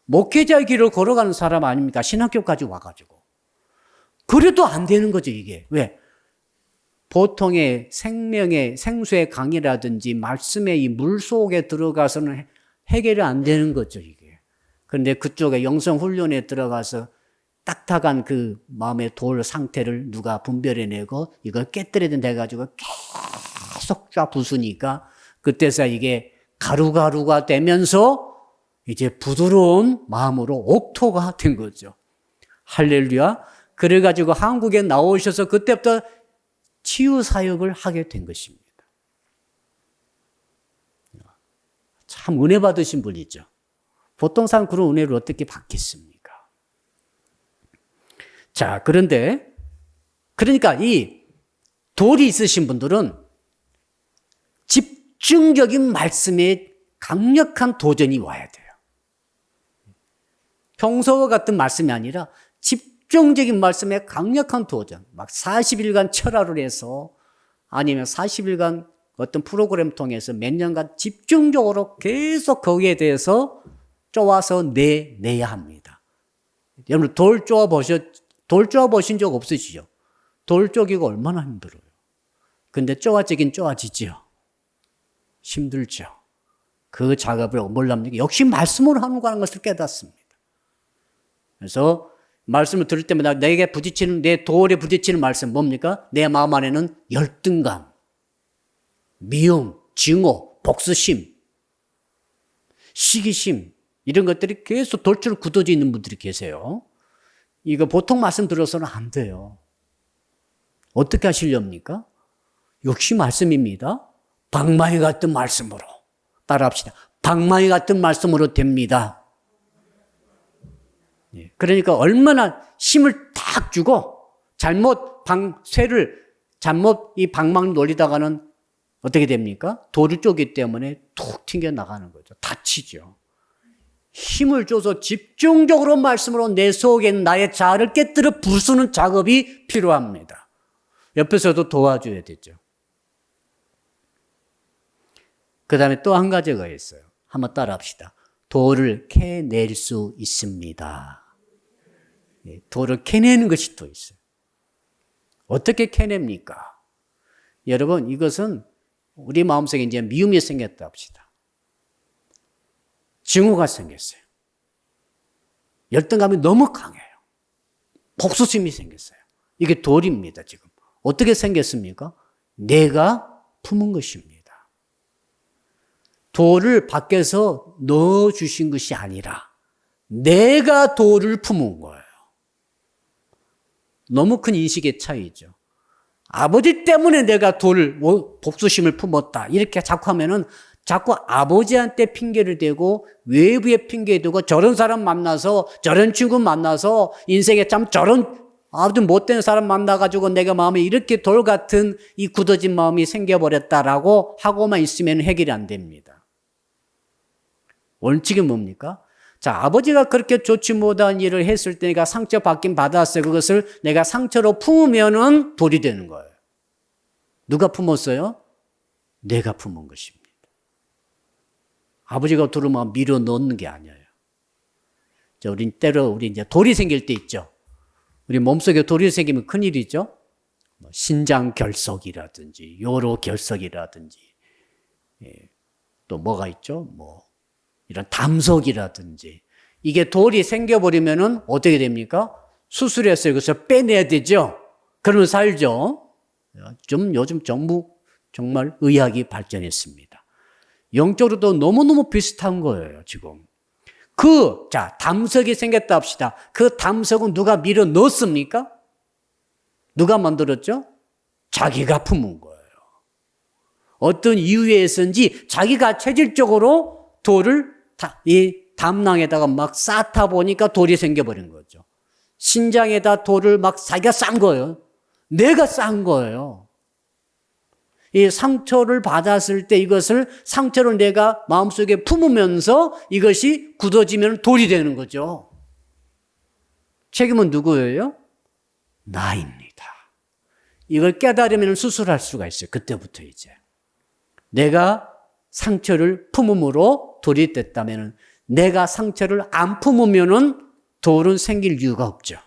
목회자의 길을 걸어가는 사람 아닙니까? 신학교까지 와가지고. 그래도 안 되는 거죠, 이게. 왜? 보통의 생수의 강이라든지 말씀의 이 물 속에 들어가서는 해결이 안 되는 거죠, 이게. 그런데 그쪽에 영성훈련에 들어가서 딱딱한 그 마음의 돌 상태를 누가 분별해내고 이걸 깨뜨려야 돼가지고 계속 쫙 부수니까 그때서 이게 가루가루가 되면서 이제 부드러운 마음으로 옥토가 된 거죠. 할렐루야. 그래가지고 한국에 나오셔서 그때부터 치유사역을 하게 된 것입니다. 참 은혜 받으신 분이죠. 보통 사람 그런 은혜를 어떻게 받겠습니까? 자, 그러니까 이 돌이 있으신 분들은 집중적인 말씀에 강력한 도전이 와야 돼요. 평소와 같은 말씀이 아니라 집중적인 말씀에 강력한 도전. 막 40일간 철학을 해서 아니면 40일간 어떤 프로그램 통해서 몇 년간 집중적으로 계속 거기에 대해서 쪼아서 내야 합니다. 여러분 돌 쪼아 보신 적 없으시죠? 돌 쪼기가 얼마나 힘들어요. 근데 쪼아지긴 쪼아지죠. 힘들죠. 그 작업을 몰랍니까? 역시 말씀으로 하는 거라는 것을 깨닫습니다. 그래서 말씀을 들을 때마다 내게 부딪히는 내 돌에 부딪히는 말씀 뭡니까? 내 마음 안에는 열등감, 미움, 증오, 복수심, 시기심 이런 것들이 계속 돌처럼 굳어져 있는 분들이 계세요. 이거 보통 말씀 들어서는 안 돼요. 어떻게 하시렵니까? 역시 말씀입니다. 방망이 같은 말씀으로. 따라합시다. 방망이 같은 말씀으로 됩니다. 그러니까 얼마나 힘을 딱 주고 쇠를 잘못 이 방망이 놀리다가는 어떻게 됩니까? 돌을 쪼기 때문에 툭 튕겨 나가는 거죠. 다치죠. 힘을 줘서 집중적으로 말씀으로 내 속에 나의 자아를 깨뜨려 부수는 작업이 필요합니다. 옆에서도 도와줘야 되죠. 그 다음에 또 한 가지가 있어요. 한번 따라 합시다. 돌을 캐낼 수 있습니다. 돌을 캐내는 것이 또 있어요. 어떻게 캐냅니까? 여러분, 이것은 우리 마음속에 이제 미움이 생겼다 합시다. 증오가 생겼어요. 열등감이 너무 강해요. 복수심이 생겼어요. 이게 돌입니다, 지금. 어떻게 생겼습니까? 내가 품은 것입니다. 돌을 밖에서 넣어주신 것이 아니라 내가 돌을 품은 거예요. 너무 큰 인식의 차이죠. 아버지 때문에 내가 복수심을 품었다. 이렇게 자꾸 하면은 자꾸 아버지한테 핑계를 대고 외부에 핑계 대고 저런 사람 만나서 저런 친구 만나서 인생에 참 저런 아주 못된 사람 만나가지고 내가 마음에 이렇게 돌 같은 이 굳어진 마음이 생겨버렸다라고 하고만 있으면 해결이 안 됩니다. 원칙은 뭡니까? 자, 아버지가 그렇게 좋지 못한 일을 했을 때 내가 상처받긴 받았어요. 그것을 내가 상처로 품으면은 돌이 되는 거예요. 누가 품었어요? 내가 품은 것입니다. 아버지가 돌을 막 밀어 넣는 게 아니에요. 자, 우리 이제 돌이 생길 때 있죠. 우리 몸속에 돌이 생기면 큰일이죠. 신장 결석이라든지, 요로 결석이라든지, 또 뭐가 있죠? 이런 담석이라든지. 이게 돌이 생겨버리면은 어떻게 됩니까? 수술해서 이것을 빼내야 되죠. 그러면 살죠. 요즘 정말 의학이 발전했습니다. 영적으로도 너무너무 비슷한 거예요, 지금. 담석이 생겼다 합시다. 그 담석은 누가 밀어 넣었습니까? 누가 만들었죠? 자기가 품은 거예요. 어떤 이유에서인지 자기가 체질적으로 돌을 이 담낭에다가 막 쌓다 보니까 돌이 생겨버린 거죠. 신장에다 돌을 막 자기가 쌓은 거예요. 내가 쌓은 거예요. 이 상처를 받았을 때 이것을 상처를 내가 마음속에 품으면서 이것이 굳어지면 돌이 되는 거죠. 책임은 누구예요? 나입니다. 이걸 깨달으면 수술할 수가 있어요. 그때부터 이제. 내가 상처를 품음으로 돌이 됐다면 내가 상처를 안 품으면 돌은 생길 이유가 없죠.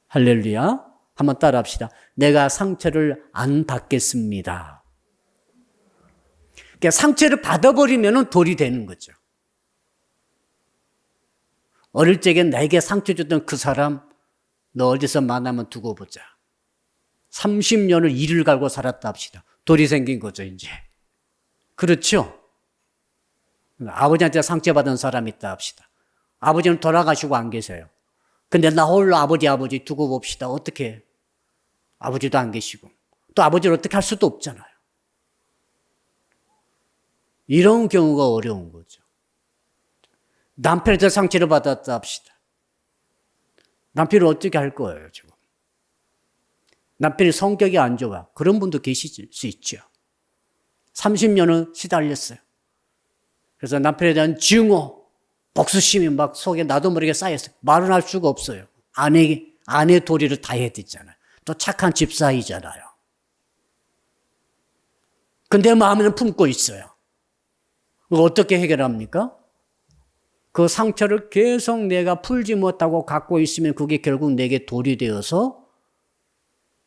할렐루야. 한번 따라 합시다. 내가 상처를 안 받겠습니다. 그러니까 상처를 받아버리면 돌이 되는 거죠. 어릴 적에 나에게 상처 줬던 그 사람 너 어디서 만나면 두고 보자. 30년을 이를 갈고 살았다 합시다. 돌이 생긴 거죠, 이제. 그렇죠? 아버지한테 상처받은 사람이 있다 합시다. 아버지는 돌아가시고 안 계세요. 근데 나 홀로 아버지 두고 봅시다. 어떻게? 아버지도 안 계시고. 또 아버지를 어떻게 할 수도 없잖아요. 이런 경우가 어려운 거죠. 남편한테 상처를 받았다 합시다. 남편을 어떻게 할 거예요, 지금? 남편이 성격이 안 좋아. 그런 분도 계실 수 있죠. 30년은 시달렸어요. 그래서 남편에 대한 증오, 복수심이 막 속에 나도 모르게 쌓였어요. 말은 할 수가 없어요. 아내 도리를 다 해야 되잖아요. 또 착한 집사이잖아요. 근데 마음에는 품고 있어요. 어떻게 해결합니까? 그 상처를 계속 내가 풀지 못하고 갖고 있으면 그게 결국 내게 돌이 되어서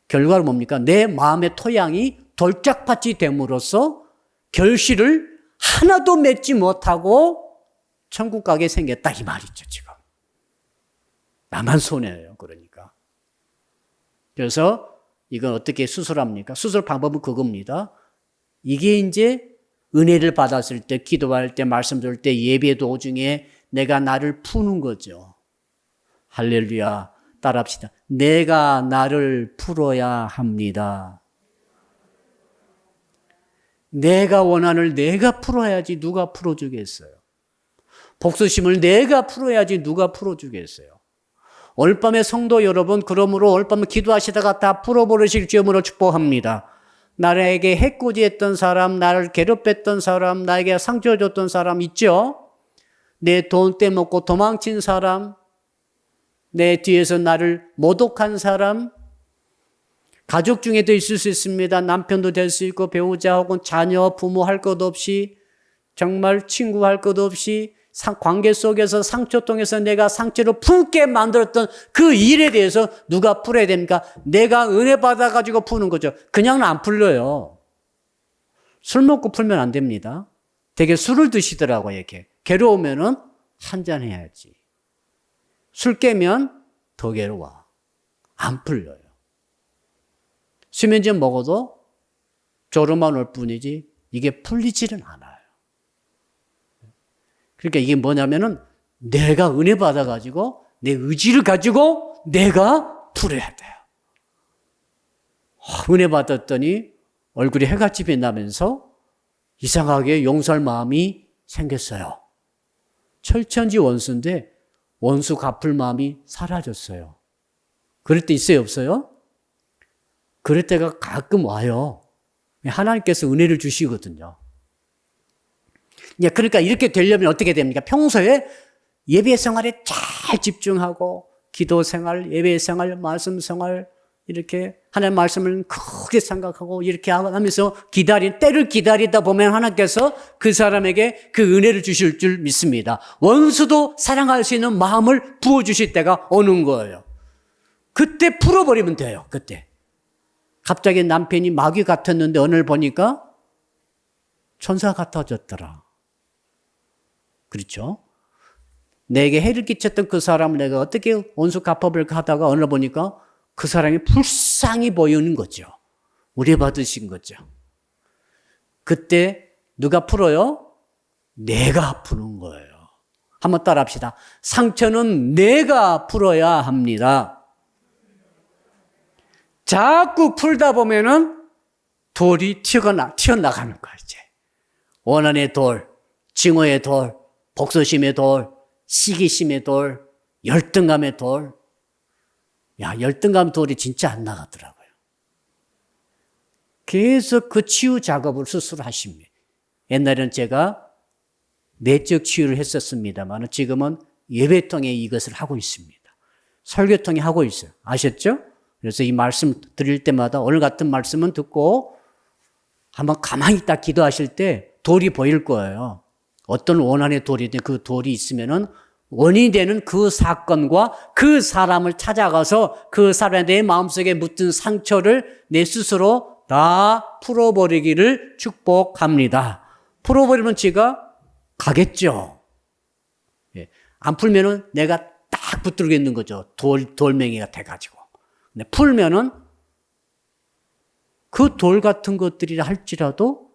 결과는 뭡니까? 내 마음의 토양이 돌짝밭이 됨으로써 결실을 하나도 맺지 못하고 천국 가게 생겼다 이 말이죠, 지금. 나만 손해예요, 그러니까. 그래서 이건 어떻게 수술합니까? 수술 방법은 그겁니다. 이게 이제 은혜를 받았을 때, 기도할 때, 말씀 들을 때, 예배 도중에 내가 나를 푸는 거죠. 할렐루야. 따라합시다. 내가 나를 풀어야 합니다. 내가 원한을 내가 풀어야지 누가 풀어주겠어요. 복수심을 내가 풀어야지 누가 풀어주겠어요. 오늘 밤에 성도 여러분, 그러므로 오늘 밤에 기도하시다가 다 풀어버리실 주님으로 축복합니다. 나에게 해코지했던 사람, 나를 괴롭혔던 사람, 나에게 상처 줬던 사람 있죠? 내 돈 떼먹고 도망친 사람, 내 뒤에서 나를 모독한 사람, 가족 중에도 있을 수 있습니다. 남편도 될 수 있고 배우자 혹은 자녀, 부모 할 것 없이 정말 친구 할 것 없이 관계 속에서 상처 통해서 내가 상처를 품게 만들었던 그 일에 대해서 누가 풀어야 됩니까? 내가 은혜 받아가지고 푸는 거죠. 그냥은 안 풀려요. 술 먹고 풀면 안 됩니다. 되게 술을 드시더라고요. 이렇게 괴로우면은 한잔 해야지. 술 깨면 더 괴로워. 안 풀려요. 수면제 먹어도 졸음만 올 뿐이지 이게 풀리지는 않아요. 그러니까 이게 뭐냐면은 내가 은혜 받아가지고 내 의지를 가지고 내가 풀어야 돼요. 은혜 받았더니 얼굴이 해같이 빛나면서 이상하게 용서할 마음이 생겼어요. 철천지 원수인데 원수 갚을 마음이 사라졌어요. 그럴 때 있어요, 없어요? 그럴 때가 가끔 와요. 하나님께서 은혜를 주시거든요. 그러니까 이렇게 되려면 어떻게 됩니까? 평소에 예배 생활에 잘 집중하고 기도 생활, 예배 생활, 말씀 생활 이렇게 하나님 말씀을 크게 생각하고 이렇게 하면서 때를 기다리다 보면 하나님께서 그 사람에게 그 은혜를 주실 줄 믿습니다. 원수도 사랑할 수 있는 마음을 부어주실 때가 오는 거예요. 그때 풀어버리면 돼요. 그때. 갑자기 남편이 마귀 같았는데 오늘 보니까 천사 같아졌더라. 그렇죠? 내게 해를 끼쳤던 그 사람을 내가 어떻게 원수 갚아볼까 하다가 오늘 보니까 그 사람이 불쌍히 보이는 거죠. 우리 받으신 거죠. 그때 누가 풀어요? 내가 푸는 거예요. 한번 따라 합시다. 상처는 내가 풀어야 합니다. 자꾸 풀다 보면은 돌이 튀어나가는 거예요, 이제. 원한의 돌, 증오의 돌, 복수심의 돌, 시기심의 돌, 열등감의 돌. 열등감 돌이 진짜 안 나가더라고요. 계속 그 치유 작업을 스스로 하십니다. 옛날에는 제가 내적 치유를 했었습니다만 지금은 예배통에 이것을 하고 있습니다. 설교통에 하고 있어요. 아셨죠? 그래서 이 말씀 드릴 때마다 오늘 같은 말씀은 듣고 한번 가만히 딱 기도하실 때 돌이 보일 거예요. 어떤 원한의 돌이든 그 돌이 있으면은 원인이 되는 그 사건과 그 사람을 찾아가서 그 사람의 내 마음속에 묻은 상처를 내 스스로 다 풀어버리기를 축복합니다. 풀어버리면 제가 가겠죠. 안 풀면은 내가 딱 붙들고 있는 거죠. 돌멩이가 돼가지고. 근데 풀면은 그 돌 같은 것들이라 할지라도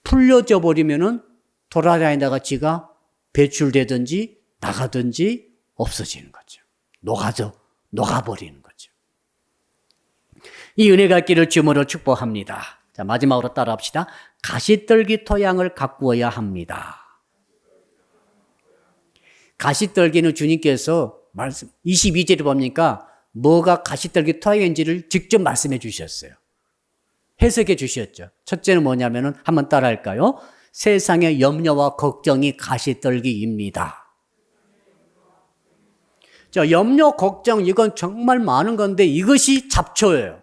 풀려져 버리면은 돌아다니다가 지가 배출되든지 나가든지 없어지는 거죠. 녹아버리는 거죠. 이 은혜가 있기를 주님으로 축복합니다. 자, 마지막으로 따라합시다. 가시떨기 토양을 가꾸어야 합니다. 가시떨기는 주님께서 말씀 22절에 보니까 뭐가 가시떨기 토양인지를 직접 말씀해 주셨어요. 해석해 주셨죠. 첫째는 뭐냐면은 한번 따라할까요? 세상의 염려와 걱정이 가시떨기입니다. 자, 염려, 걱정 이건 정말 많은 건데 이것이 잡초예요.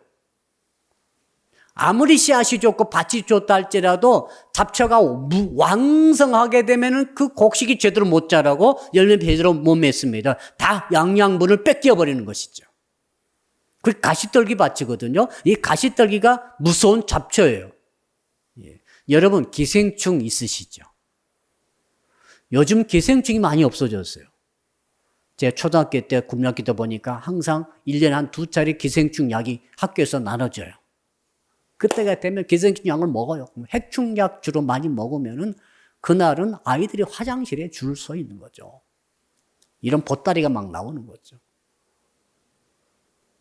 아무리 씨앗이 좋고 밭이 좋다 할지라도 잡초가 왕성하게 되면은 그 곡식이 제대로 못 자라고 열매 제대로 못 맺습니다. 다 영양분을 뺏겨버리는 것이죠. 그게 가시떨기 밭이거든요. 이 가시떨기가 무서운 잡초예요. 여러분 기생충 있으시죠? 요즘 기생충이 많이 없어졌어요. 제가 초등학교 때, 국민학교 때 보니까 항상 1년에 한 2차례 기생충 약이 학교에서 나눠져요. 그때가 되면 기생충 약을 먹어요. 핵충약 주로 많이 먹으면은 그날은 아이들이 화장실에 줄 서 있는 거죠. 이런 보따리가 막 나오는 거죠.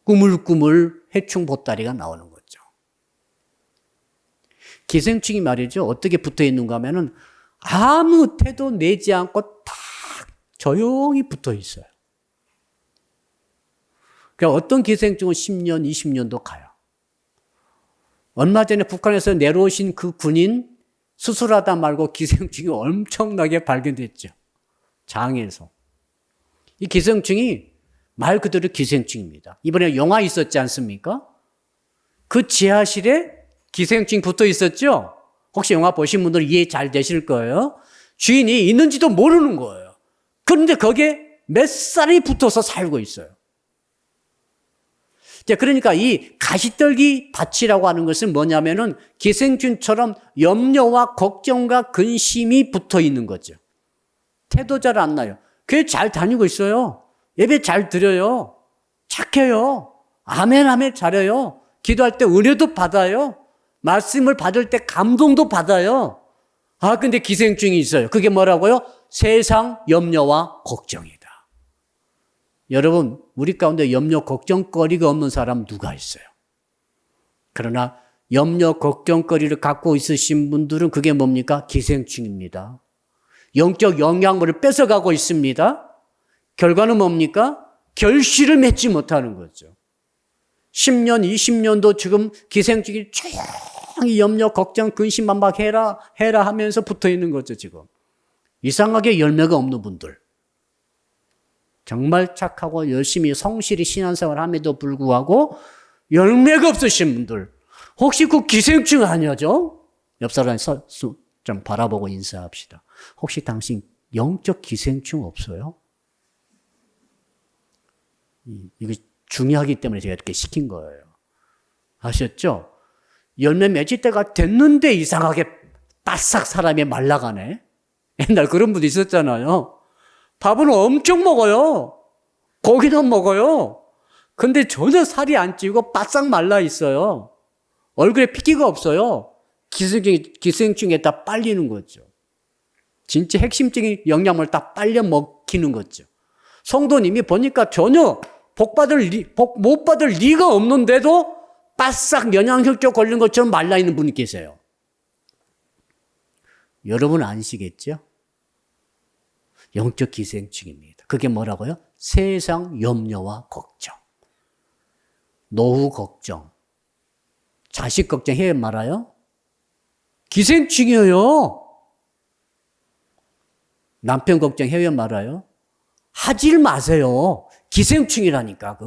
꾸물꾸물 해충 보따리가 나오는 거죠. 기생충이 말이죠. 어떻게 붙어 있는가 하면은 아무 태도 내지 않고 딱 조용히 붙어 있어요. 그러니까 어떤 기생충은 10년, 20년도 가요. 얼마 전에 북한에서 내려오신 그 군인 수술하다 말고 기생충이 엄청나게 발견됐죠. 장에서. 이 기생충이 말 그대로 기생충입니다. 이번에 영화 있었지 않습니까? 그 지하실에 기생충 붙어 있었죠? 혹시 영화 보신 분들 이해 잘 되실 거예요. 주인이 있는지도 모르는 거예요. 그런데 거기에 몇 살이 붙어서 살고 있어요. 그러니까 이 가시떨기 밭이라고 하는 것은 뭐냐면은 기생충처럼 염려와 걱정과 근심이 붙어 있는 거죠. 태도 잘 안 나요. 교회 잘 다니고 있어요. 예배 잘 드려요. 착해요. 아멘 아멘 잘해요. 기도할 때 은혜도 받아요. 말씀을 받을 때 감동도 받아요. 아, 근데 기생충이 있어요. 그게 뭐라고요? 세상 염려와 걱정이다. 여러분, 우리 가운데 염려, 걱정거리가 없는 사람 누가 있어요? 그러나 염려, 걱정거리를 갖고 있으신 분들은 그게 뭡니까? 기생충입니다. 영적 영양분을 뺏어가고 있습니다. 결과는 뭡니까? 결실을 맺지 못하는 거죠. 10년, 20년도 지금 기생충이 조용히 염려, 걱정, 근심만 막 해라 하면서 붙어 있는 거죠, 지금. 이상하게 열매가 없는 분들. 정말 착하고 열심히 성실히 신앙생활 함에도 불구하고 열매가 없으신 분들. 혹시 그 기생충 아니죠? 옆 사람 좀 바라보고 인사합시다. 혹시 당신 영적 기생충 없어요? 이거 중요하기 때문에 제가 이렇게 시킨 거예요. 아셨죠? 열매 맺을 때가 됐는데 이상하게 바싹 사람이 말라가네. 옛날 그런 분도 있었잖아요. 밥은 엄청 먹어요. 고기는 먹어요. 근데 전혀 살이 안 찌고 바싹 말라 있어요. 얼굴에 핏기가 없어요. 기생충에 다 빨리는 거죠. 진짜 핵심적인 영양을 다 빨려 먹히는 거죠. 성도님이 보니까 전혀 복 못 받을 리가 없는데도 바싹 영양혈조 걸린 것처럼 말라 있는 분이 계세요. 여러분 아시겠죠? 영적 기생충입니다. 그게 뭐라고요? 세상 염려와 걱정, 노후 걱정, 자식 걱정 해야 말아요? 기생충이에요. 남편 걱정 해야 말아요? 하질 마세요. 기생충이라니까.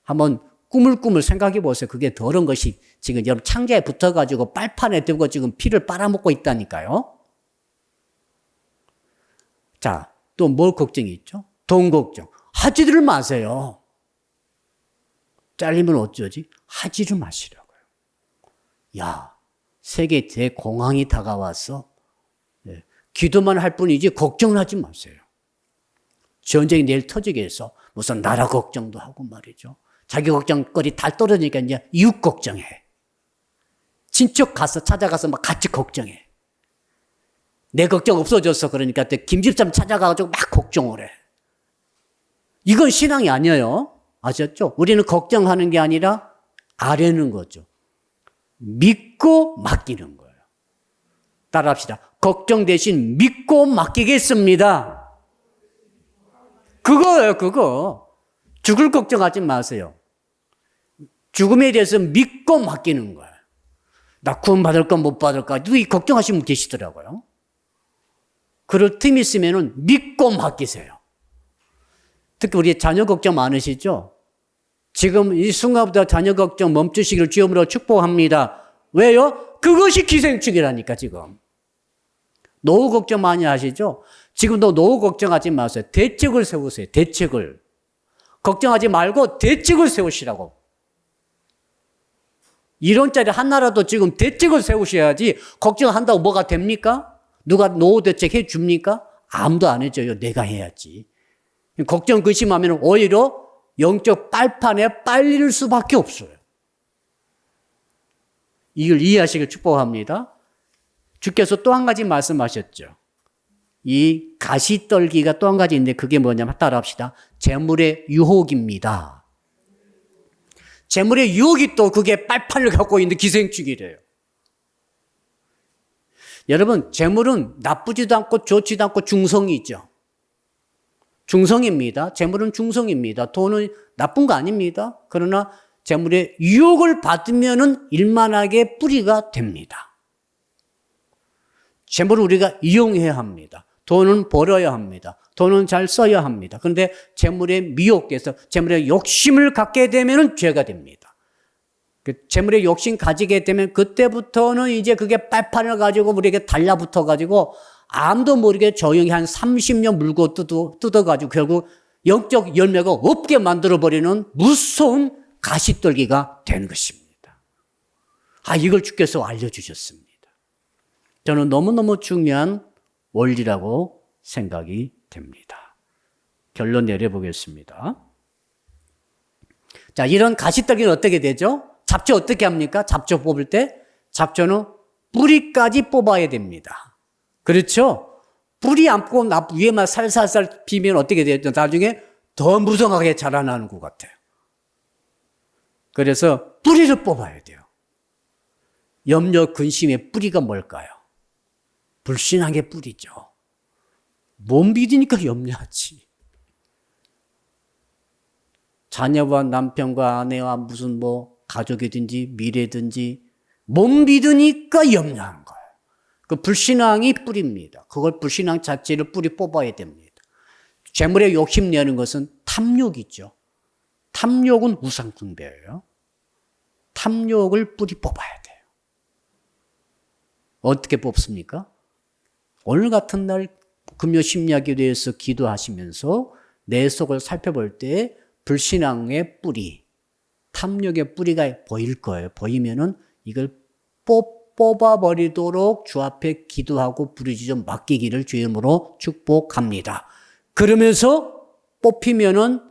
한번 꾸물꾸물 생각해 보세요. 그게 더러운 것이 지금 여러분 창자에 붙어가지고 빨판에 들고 지금 피를 빨아먹고 있다니까요. 자, 또 뭘 걱정이 있죠? 돈 걱정. 하지를 마세요. 잘리면 어쩌지? 하지를 마시라고요. 야, 세계 대공황이 다가왔어. 네. 기도만 할 뿐이지 걱정을 하지 마세요. 전쟁이 내일 터지겠어. 무슨 나라 걱정도 하고 말이죠. 자기 걱정거리 다 떨어지니까 이제 이웃 걱정해. 친척 찾아가서 막 같이 걱정해. 내 걱정 없어졌어. 그러니까 김집사람 찾아가가지고 막 걱정을 해. 이건 신앙이 아니에요. 아셨죠? 우리는 걱정하는 게 아니라 아뢰는 거죠. 믿고 맡기는 거예요. 따라합시다. 걱정 대신 믿고 맡기겠습니다. 그거예요, 그거. 죽을 걱정하지 마세요. 죽음에 대해서 믿고 맡기는 거예요. 나 구원받을까 못 받을까 누구 걱정하시는 분 계시더라고요. 그럴 틈이 있으면 믿고 맡기세요. 특히 우리 자녀 걱정 많으시죠? 지금 이 순간부터 자녀 걱정 멈추시기를 주여으로 축복합니다. 왜요? 그것이 기생충이라니까 지금. 노후 걱정 많이 하시죠? 지금도 노후 걱정하지 마세요. 대책을 세우세요. 대책을. 걱정하지 말고 대책을 세우시라고. 1원짜리 하나라도 지금 대책을 세우셔야지 걱정한다고 뭐가 됩니까? 누가 노후 대책 해줍니까? 아무도 안 해줘요. 내가 해야지. 걱정, 근심하면 오히려 영적 빨판에 빨릴 수밖에 없어요. 이걸 이해하시길 축복합니다. 주께서 또 한 가지 말씀하셨죠. 이 가시떨기가 또 한 가지 있는데 그게 뭐냐면 따라합시다. 재물의 유혹입니다. 재물의 유혹이 또 그게 빨판을 갖고 있는 기생충이래요. 여러분, 재물은 나쁘지도 않고 좋지도 않고 중성이죠. 중성입니다. 재물은 중성입니다. 돈은 나쁜 거 아닙니다. 그러나 재물의 유혹을 받으면은 일만하게 뿌리가 됩니다. 재물을 우리가 이용해야 합니다. 돈은 벌어야 합니다. 돈은 잘 써야 합니다. 그런데 재물의 미혹에서 재물의 욕심을 갖게 되면은 죄가 됩니다. 재물의 욕심 가지게 되면 그때부터는 이제 그게 빨판을 가지고 우리에게 달라붙어 가지고 아무도 모르게 조용히 한 30년 물고 뜯어가지고 결국 영적 열매가 없게 만들어버리는 무서운 가시떨기가 되는 것입니다. 이걸 주께서 알려주셨습니다. 저는 너무너무 중요한 원리라고 생각이 됩니다. 결론 내려보겠습니다. 자, 이런 가시떨기는 어떻게 되죠? 잡초 어떻게 합니까? 잡초 뽑을 때 잡초는 뿌리까지 뽑아야 됩니다. 그렇죠? 뿌리 안 뽑고 위에만 살살살 비면 어떻게 돼요? 나중에 더 무성하게 자라나는 것 같아요. 그래서 뿌리를 뽑아야 돼요. 염려, 근심의 뿌리가 뭘까요? 불신앙의 뿌리죠. 못 믿으니까 염려하지. 자녀와 남편과 아내와 무슨 가족이든지 미래든지 못 믿으니까 염려한 거예요. 그 불신앙이 뿌리입니다. 그걸 불신앙 자체를 뿌리 뽑아야 됩니다. 재물에 욕심내는 것은 탐욕이죠. 탐욕은 우상숭배예요. 탐욕을 뿌리 뽑아야 돼요. 어떻게 뽑습니까? 오늘 같은 날 금요 심야기도에서 기도하시면서 내 속을 살펴볼 때 불신앙의 뿌리, 탐욕의 뿌리가 보일 거예요. 보이면은 이걸 뽑아버리도록 주 앞에 기도하고 부르짖어 맡기기를 주의 이름으로 축복합니다. 그러면서 뽑히면은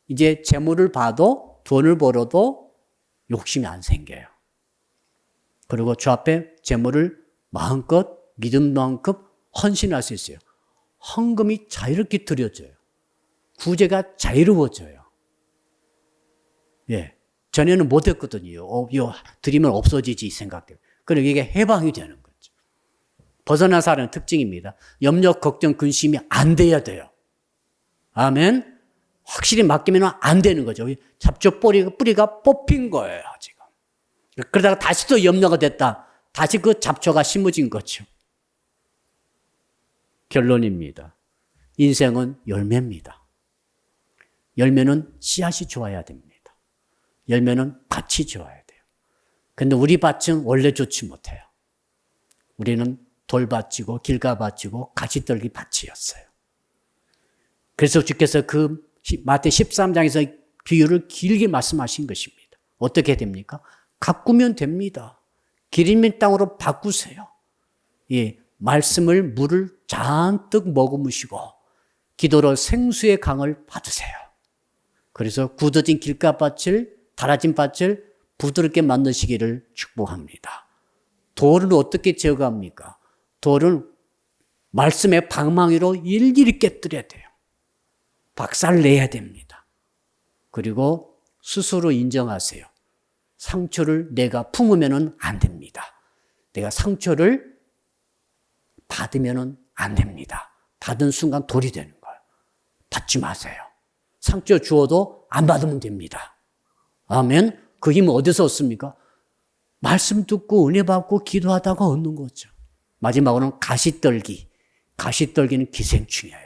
이제 재물을 봐도 돈을 벌어도 욕심이 안 생겨요. 그리고 주 앞에 재물을 마음껏 믿음만큼 헌신할 수 있어요. 헌금이 자유롭게 드려져요. 구제가 자유로워져요. 예. 전에는 못했거든요. 이거 드리면 없어지지 생각돼요. 그리고 이게 해방이 되는 거죠. 벗어나 사는 특징입니다. 염려, 걱정, 근심이 안 돼야 돼요. 아멘. 확실히 맡기면 안 되는 거죠. 잡초 뿌리가 뽑힌 거예요, 지금. 그러다가 다시 또 염려가 됐다. 다시 그 잡초가 심어진 거죠. 결론입니다. 인생은 열매입니다. 열매는 씨앗이 좋아야 됩니다. 열매는 밭이 좋아야 돼요. 근데 우리 밭은 원래 좋지 못해요. 우리는 돌밭이고 길가밭이고 가시떨기 밭이었어요. 그래서 주께서 그 마태 13장에서 비유를 길게 말씀하신 것입니다. 어떻게 됩니까? 가꾸면 됩니다. 길 있는 땅으로 바꾸세요. 예, 말씀을 물을 잔뜩 머금으시고 기도로 생수의 강을 받으세요. 그래서 굳어진 길가밭을 달아진 밭을 부드럽게 만드시기를 축복합니다. 돌은 어떻게 제거합니까? 돌은 말씀의 방망이로 일일이 깨뜨려야 돼요. 박살내야 됩니다. 그리고 스스로 인정하세요. 상처를 내가 품으면 안 됩니다. 내가 상처를 받으면 안 됩니다. 받은 순간 돌이 되는 거예요. 받지 마세요. 상처 주어도 안 받으면 됩니다. 아멘. 그 힘은 어디서 얻습니까? 말씀 듣고 은혜 받고 기도하다가 얻는 거죠. 마지막으로는 가시떨기. 가시떨기는 기생충이에요.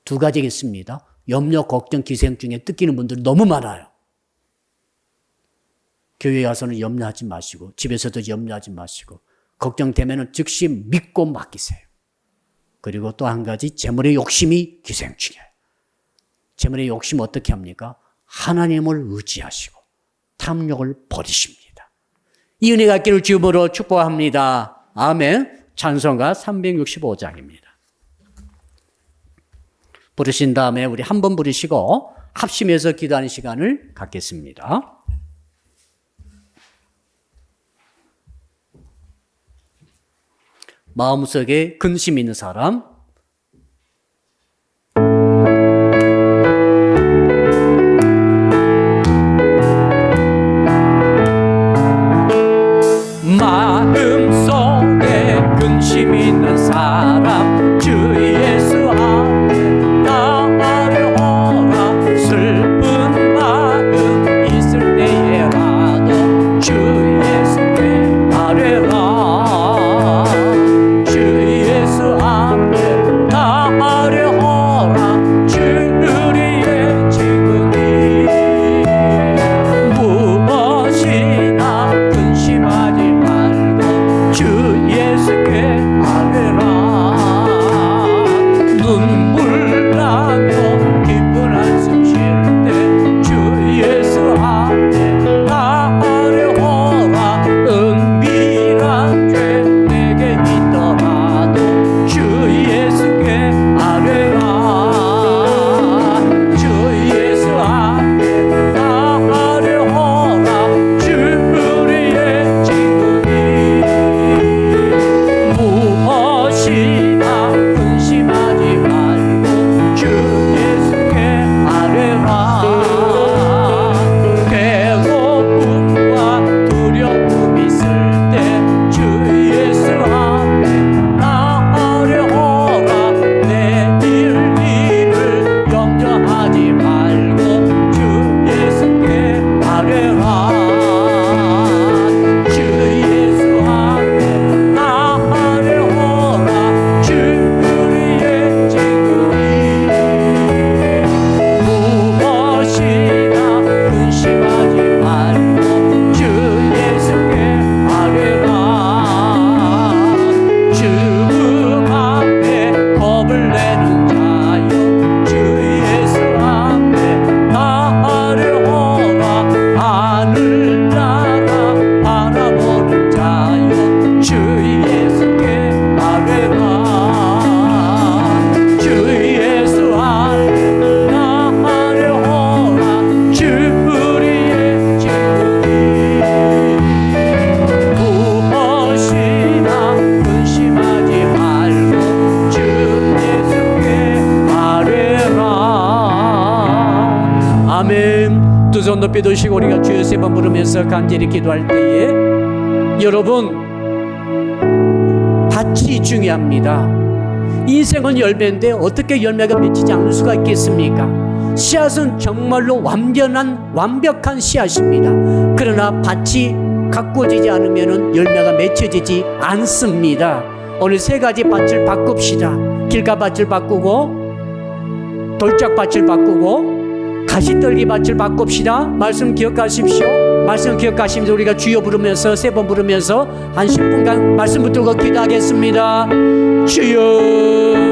두 가지가 있습니다. 염려, 걱정, 기생충에 뜯기는 분들이 너무 많아요. 교회에 와서는 염려하지 마시고 집에서도 염려하지 마시고 걱정되면 즉시 믿고 맡기세요. 그리고 또 한 가지 재물의 욕심이 기생충이에요. 재물의 욕심 어떻게 합니까? 하나님을 의지하시고 탐욕을 버리십니다. 이 은혜가 있기를 주님으로 축복합니다. 아멘. 찬송가 365장입니다. 부르신 다음에 우리 한 번 부르시고 합심해서 기도하는 시간을 갖겠습니다. 마음속에 근심 있는 사람, 마음속에 근심 있는 사람, 주 예수 앞에 나아려오라. 슬픈 마음 있을 때에라도 주 예수께 아뢰라. 주 예수 앞에 나아려오라. 주 우리의 지금이 무엇이나 근심하지 말고 주 예수께 아뢰라. 눈물 나며 기쁜 한숨 쉴 때 주 예수 앞에 나아려오라. 은밀한 죄 내게 있더라도 주 예수께 아뢰라. 주 예수 앞에 나아려오라. 주 우리의 지금이 무엇이나 근심하지 말고 주 예수께 아뢰라. 배고픔과 두려움 있을 때 주 예수 앞에 나아려오라. 내일 일을 염려하지 말고 주 예수께 아뢰라. 주 예수 앞에 나아려오라. 주 우리의 지금이 무엇이나 근심하지 말고 주 예수께 아뢰라. 죽음 앞에 겁을 내는 자여 주 예수 앞에 나아려오라. 하늘 나라 바라보는 자여 주 예수께 아뢰라. 주 예수 앞에 나아려오라. 주 우리의 지금이 무엇이나 근심하지 말고 주 예수께 아뢰라. 아멘. 두 손 높이 드시고 우리가 주여 세 번 부르면서 간절히 기도할 때에 여러분, 밭이 중요합니다. 인생은 열매인데 어떻게 열매가 맺히지 않을 수가 있겠습니까? 씨앗은 정말로 완벽한 씨앗입니다. 그러나 밭이 가꾸어지지 않으면 열매가 맺혀지지 않습니다. 오늘 세 가지 밭을 바꿉시다. 길가밭을 바꾸고, 돌짝밭을 바꾸고, 가시떨기 밭을 바꿉시다. 말씀 기억하십시오. 말씀 기억하시면서 우리가 주여 부르면서 세 번 부르면서 한 10분간 말씀 붙들고 기도하겠습니다. 주여